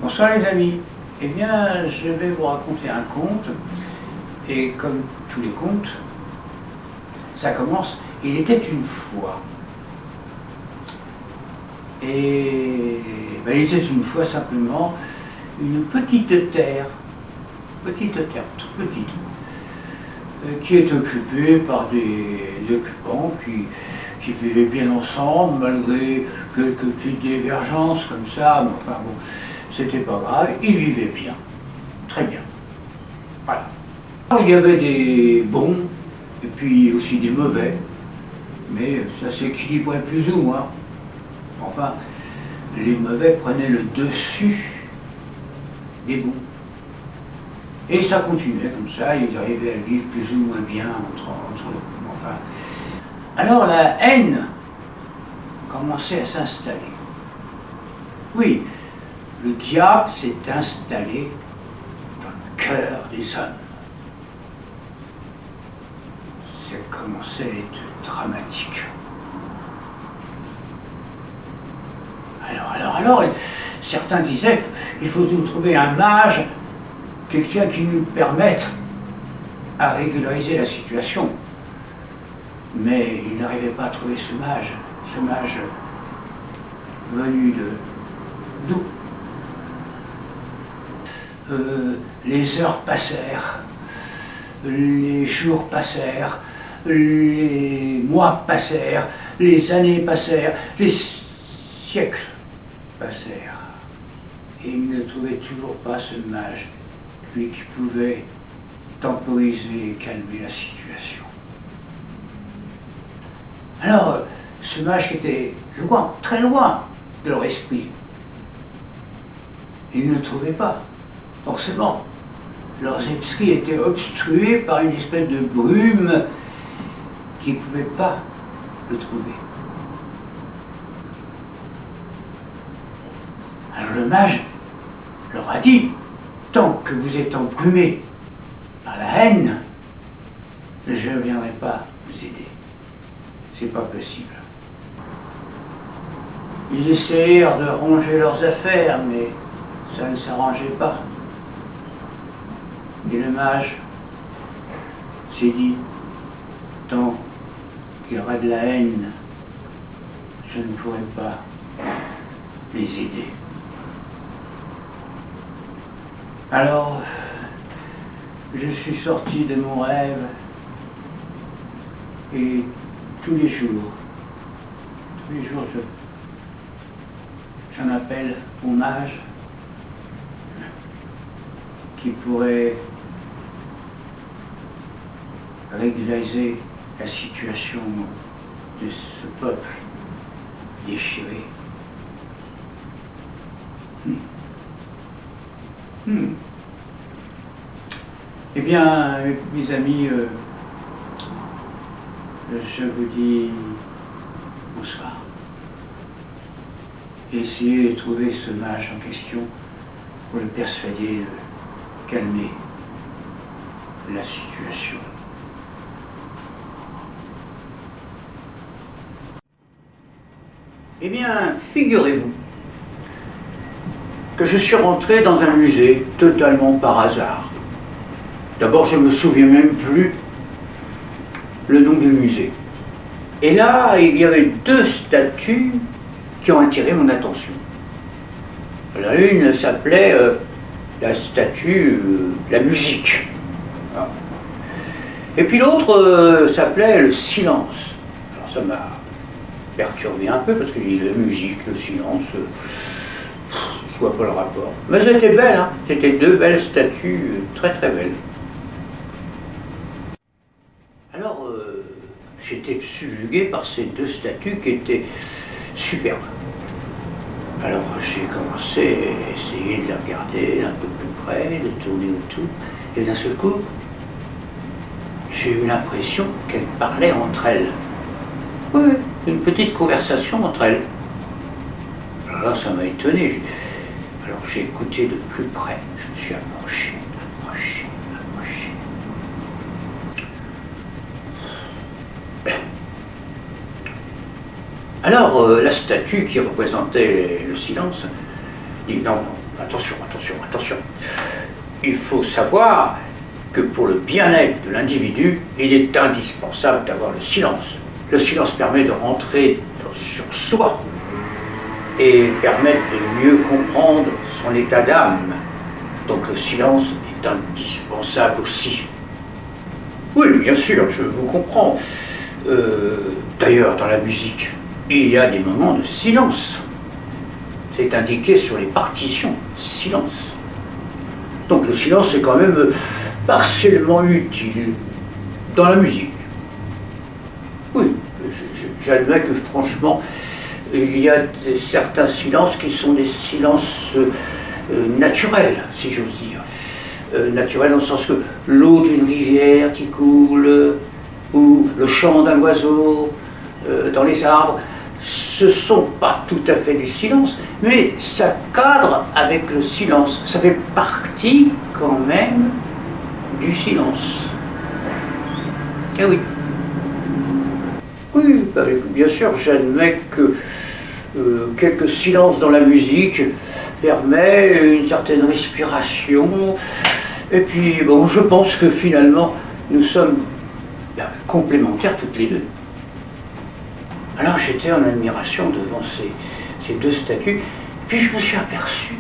Bonsoir les amis. Eh bien, je vais vous raconter un conte, et comme tous les contes, ça commence, il était une fois. Et il était une fois simplement une petite terre toute petite, qui est occupé par des occupants qui vivaient bien ensemble, malgré quelques petites divergences comme ça, mais enfin bon, c'était pas grave, ils vivaient bien, très bien. Voilà. Alors, il y avait des bons, et puis aussi des mauvais, mais ça s'équilibrait plus ou moins. Enfin, les mauvais prenaient le dessus des bons. Et ça continuait comme ça, ils arrivaient à vivre plus ou moins bien entre eux. Enfin. Alors la haine commençait à s'installer. Oui, le diable s'est installé dans le cœur des hommes. Ça commençait à être dramatique. Alors, certains disaient, il faut nous trouver un mage, quelqu'un qui nous permette à régulariser la situation. Mais il n'arrivait pas à trouver ce mage venu d'où? Les heures passèrent, les jours passèrent, les mois passèrent, les années passèrent, les siècles passèrent. Et il ne trouvait toujours pas ce mage, lui qui pouvait temporiser et calmer la situation. Alors, ce mage qui était loin, très loin de leur esprit, ils ne le trouvaient pas, forcément. Leurs esprits étaient obstrués par une espèce de brume qui ne pouvait pas le trouver. Alors le mage leur a dit, tant que vous êtes embrumés par la haine, je ne viendrai pas vous aider. C'est pas possible. Ils essayèrent de ranger leurs affaires, mais ça ne s'arrangeait pas. Et le mage s'est dit, tant qu'il y aura de la haine, je ne pourrai pas les aider. Alors, je suis sorti de mon rêve et tous les jours, j'en appelle au mage qui pourrait régulariser la situation de ce peuple déchiré. Eh bien, mes amis, je vous dis bonsoir. Essayez de trouver ce mage en question pour le persuader de calmer la situation. Eh bien, figurez-vous que je suis rentré dans un musée totalement par hasard. D'abord, je ne me souviens même plus le nom du musée. Et là, il y avait deux statues qui ont attiré mon attention. L'une s'appelait la statue de la musique. Et puis l'autre s'appelait le silence. Alors ça m'a perturbé un peu parce que j'ai dit la musique, le silence, je vois pas le rapport. Mais c'était belle, hein. C'était deux belles statues, très très belles. Alors j'étais subjugué par ces deux statues qui étaient superbes. Alors j'ai commencé à essayer de les regarder un peu plus près, de tourner autour, et d'un seul coup, j'ai eu l'impression qu'elles parlaient entre elles. Oui, une petite conversation entre elles. Alors là, ça m'a étonné. Alors j'ai écouté de plus près, je me suis approché. Alors la statue qui représentait le silence dit non, attention. Il faut savoir que pour le bien-être de l'individu, il est indispensable d'avoir le silence. Le silence permet de rentrer sur soi et permet de mieux comprendre son état d'âme. Donc le silence est indispensable aussi. Oui, bien sûr, je vous comprends. D'ailleurs, dans la musique, il y a des moments de silence. C'est indiqué sur les partitions, silence. Donc le silence est quand même partiellement utile dans la musique. Oui, j'admets que franchement, il y a certains silences qui sont des silences naturels, si j'ose dire. Naturels dans le sens que l'eau d'une rivière qui coule, ou le chant d'un oiseau dans les arbres, ce ne sont pas tout à fait des silences, mais ça cadre avec le silence. Ça fait partie quand même du silence. Eh oui. Oui, bien sûr, j'admets que quelques silences dans la musique permet une certaine respiration. Et puis, bon, je pense que finalement, nous sommes complémentaires toutes les deux. Alors j'étais en admiration devant ces deux statues, puis je me suis aperçu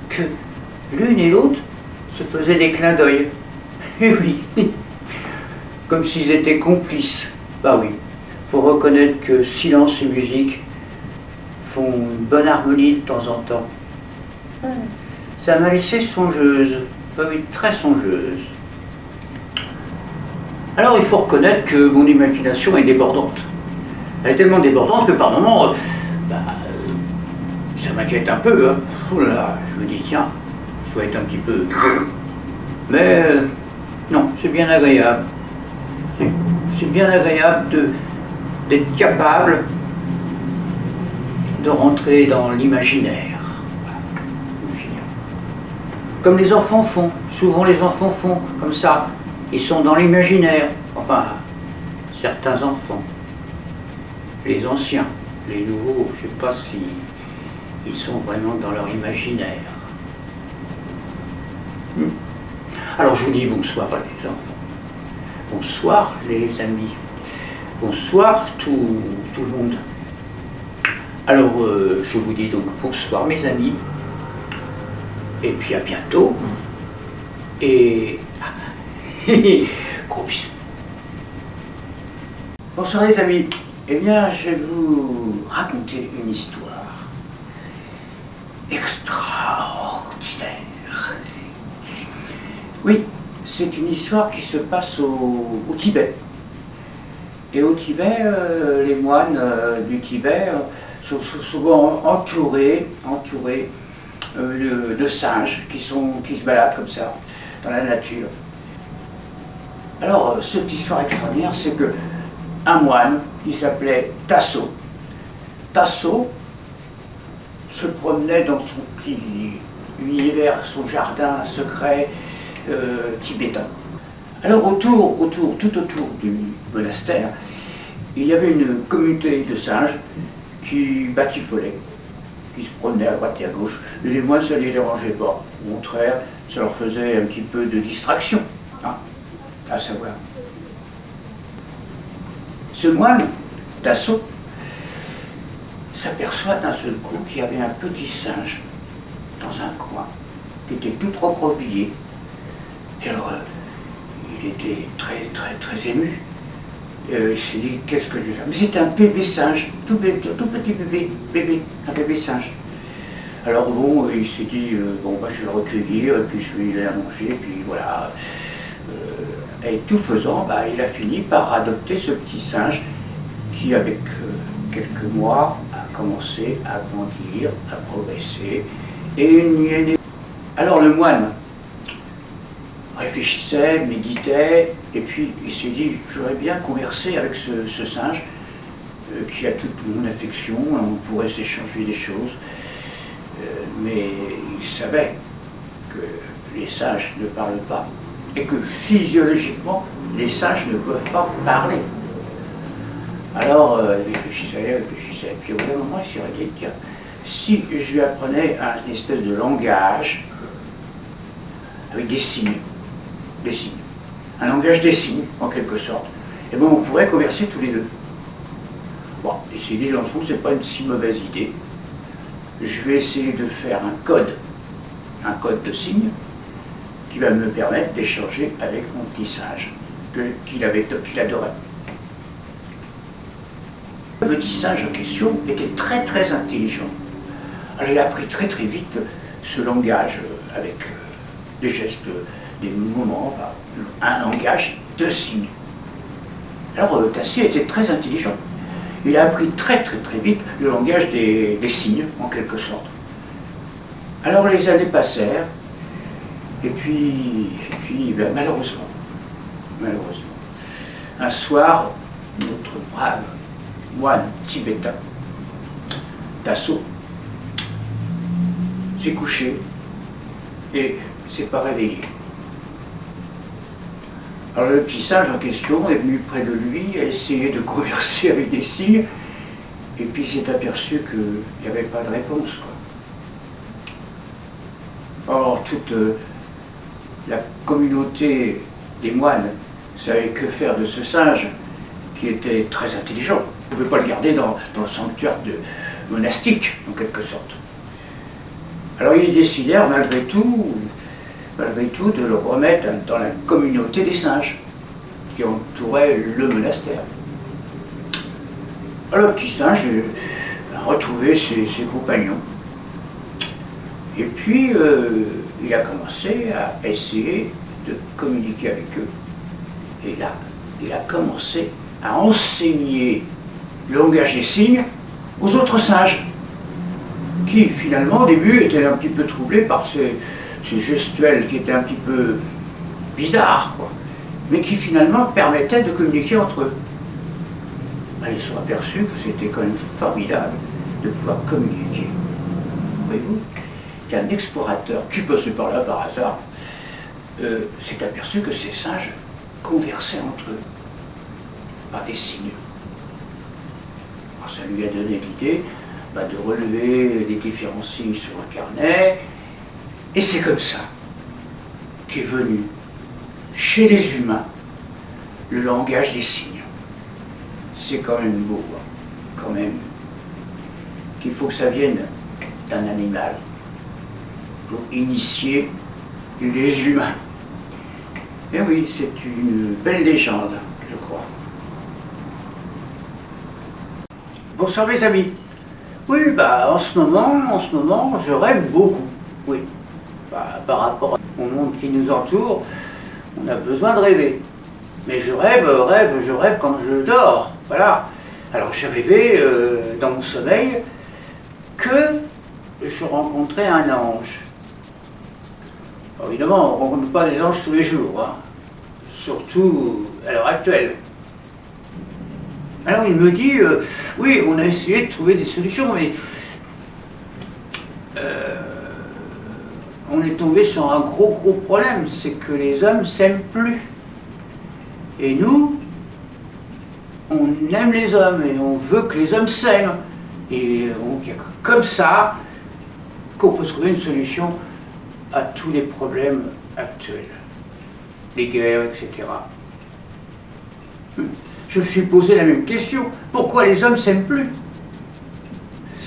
que l'une et l'autre se faisaient des clins d'œil. Et oui, comme s'ils étaient complices. Bah oui, faut reconnaître que silence et musique font une bonne harmonie de temps en temps. Ça m'a laissé songeuse, bah oui, très songeuse. Alors il faut reconnaître que mon imagination est débordante. Elle est tellement débordante que par moments, ça m'inquiète un peu. Hein. Oh là là, je me dis, tiens, je dois être un petit peu... Mais non, c'est bien agréable. C'est bien agréable d'être capable de rentrer dans l'imaginaire. Voilà. Comme les enfants font. Souvent les enfants font comme ça. Ils sont dans l'imaginaire. Enfin, certains enfants. Les anciens. Les nouveaux, je ne sais pas si ils sont vraiment dans leur imaginaire. Alors je vous dis bonsoir les enfants. Bonsoir les amis. Bonsoir tout le monde. Alors je vous dis donc bonsoir mes amis. Et puis à bientôt. Et gros bisous. Bonsoir les amis. Eh bien je vais vous raconter une histoire extraordinaire. Oui, c'est une histoire qui se passe au Tibet. Et au Tibet, les moines du Tibet sont souvent entourés de singes qui se baladent comme ça dans la nature. Alors, cette histoire extraordinaire, c'est que un moine qui s'appelait Tasso se promenait dans son petit univers, son jardin secret tibétain. Alors tout autour du monastère, il y avait une communauté de singes qui batifolaient, qui se promenaient à droite et à gauche. Et les moines, ça ne les dérangeait pas. Au contraire, ça leur faisait un petit peu de distraction, hein, à savoir. Ce moine, Tasso, s'aperçoit d'un seul coup qu'il y avait un petit singe dans un coin, qui était tout recroquevillé. Et alors, il était très ému. Il s'est dit, qu'est-ce que je vais faire? Mais c'était un bébé singe, tout petit bébé, un bébé singe. Alors bon, il s'est dit, je vais le recueillir, et puis je vais lui manger, et puis voilà. Et tout faisant, il a fini par adopter ce petit singe qui, avec quelques mois, a commencé à grandir, à progresser. Et alors le moine réfléchissait, méditait, et puis il s'est dit, j'aurais bien conversé avec ce singe qui a toute mon affection, on pourrait s'échanger des choses, mais il savait que les singes ne parlent pas, et que physiologiquement, les singes ne peuvent pas parler. Alors, il réfléchissait, puis au bout d'un moment, il s'est dit, tiens, si je lui apprenais un espèce de langage avec des signes, un langage des signes, en quelque sorte, et bien on pourrait converser tous les deux. Bon, il s'est dit, dans le fond, c'est pas une si mauvaise idée. Je vais essayer de faire un code de signes, qui va me permettre d'échanger avec mon petit singe qu'il adorait. Le petit singe en question était très très intelligent. Alors il a appris très très vite ce langage avec des gestes, des mouvements, un langage de signes. Alors Tassier était très intelligent. Il a appris très très très vite le langage des signes, en quelque sorte. Alors les années passèrent, et puis ben, malheureusement, un soir, notre brave moine tibétain, Tasso, s'est couché et s'est pas réveillé. Alors le petit singe en question est venu près de lui, a essayé de converser avec des signes, et puis il s'est aperçu qu'il n'y avait pas de réponse, quoi. Or, toute la communauté des moines ne savait que faire de ce singe, qui était très intelligent. On ne pouvait pas le garder dans le sanctuaire monastique, en quelque sorte. Alors ils décidèrent, malgré tout, de le remettre dans la communauté des singes qui entourait le monastère. Alors le petit singe a retrouvé ses compagnons. Et puis il a commencé à essayer de communiquer avec eux. Et là, il a commencé à enseigner le langage des signes aux autres singes, qui finalement au début étaient un petit peu troublés par ces gestuels qui étaient un petit peu bizarres, quoi, mais qui finalement permettaient de communiquer entre eux. Ben, ils se sont aperçus que c'était quand même formidable de pouvoir communiquer. Voyez-vous, qu'un explorateur qui passait par là par hasard s'est aperçu que ces singes conversaient entre eux par des signes. Alors ça lui a donné l'idée de relever les différents signes sur un carnet, et c'est comme ça qu'est venu chez les humains le langage des signes. C'est quand même beau, hein, quand même, qu'il faut que ça vienne d'un animal pour initier les humains. Et oui, c'est une belle légende, je crois. Bonsoir mes amis. Oui, en ce moment, je rêve beaucoup. Oui. Par rapport au monde qui nous entoure, on a besoin de rêver. Mais je rêve quand je dors. Voilà. Alors j'ai rêvé dans mon sommeil que je rencontrais un ange. Alors, évidemment, on ne rencontre pas des anges tous les jours, hein. Surtout à l'heure actuelle. Alors il me dit, oui, on a essayé de trouver des solutions, mais on est tombé sur un gros problème, c'est que les hommes s'aiment plus. Et nous, on aime les hommes et on veut que les hommes s'aiment. Et donc il y a comme ça qu'on peut trouver une solution à tous les problèmes actuels, les guerres, etc. Je me suis posé la même question. Pourquoi les hommes s'aiment plus?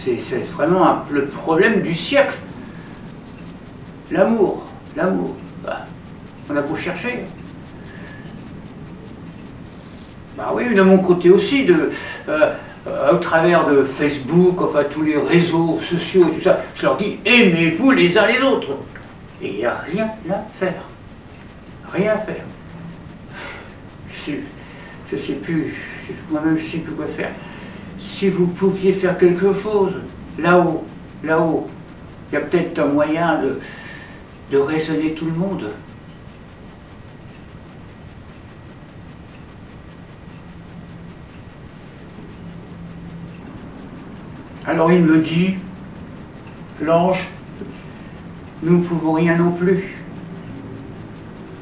C'est vraiment le problème du siècle. L'amour. On a beau chercher. Oui, de mon côté aussi, au travers de Facebook, enfin tous les réseaux sociaux et tout ça, je leur dis, aimez-vous les uns les autres. Et il n'y a rien à faire. Rien à faire. Je sais plus, moi-même je sais plus quoi faire. Si vous pouviez faire quelque chose, là-haut, il y a peut-être un moyen de raisonner tout le monde. Alors il me dit, l'ange, nous ne pouvons rien non plus.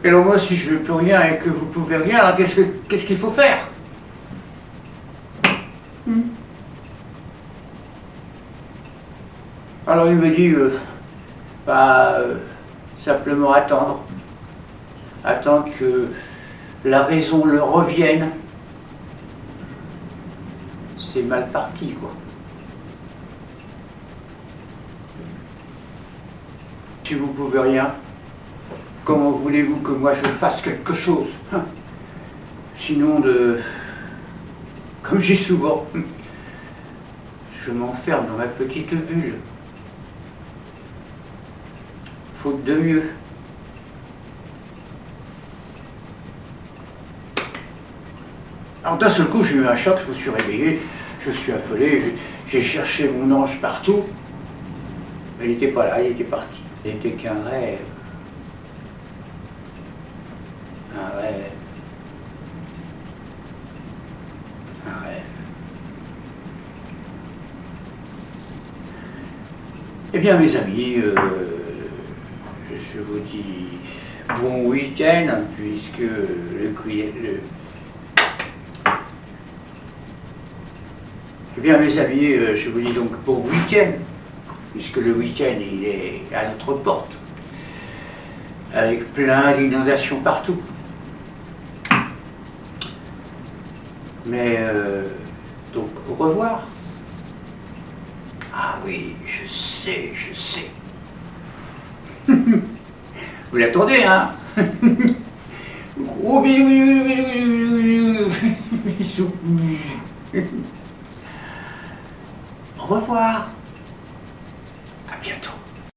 Et alors moi, si je ne veux plus rien et que vous ne pouvez rien, alors qu'est-ce qu'il faut faire? Alors il me dit, simplement attendre. Attendre que la raison leur revienne. C'est mal parti, quoi. Si vous ne pouvez rien, comment voulez-vous que moi je fasse quelque chose, hein? Sinon comme j'ai souvent, je m'enferme dans ma petite bulle, faute de mieux. Alors d'un seul coup, j'ai eu un choc, je me suis réveillé, je suis affolé, j'ai cherché mon ange partout, mais il n'était pas là, il était parti. Il n'était qu'un rêve. Un rêve. Un rêve. Eh bien mes amis, je vous dis bon week-end, puisque Eh bien mes amis, je vous dis donc bon week-end, puisque le week-end il est à notre porte, avec plein d'inondations partout. Mais donc au revoir. Ah oui, je sais. Vous l'attendez, hein? Gros bisous. Bisous. Au revoir.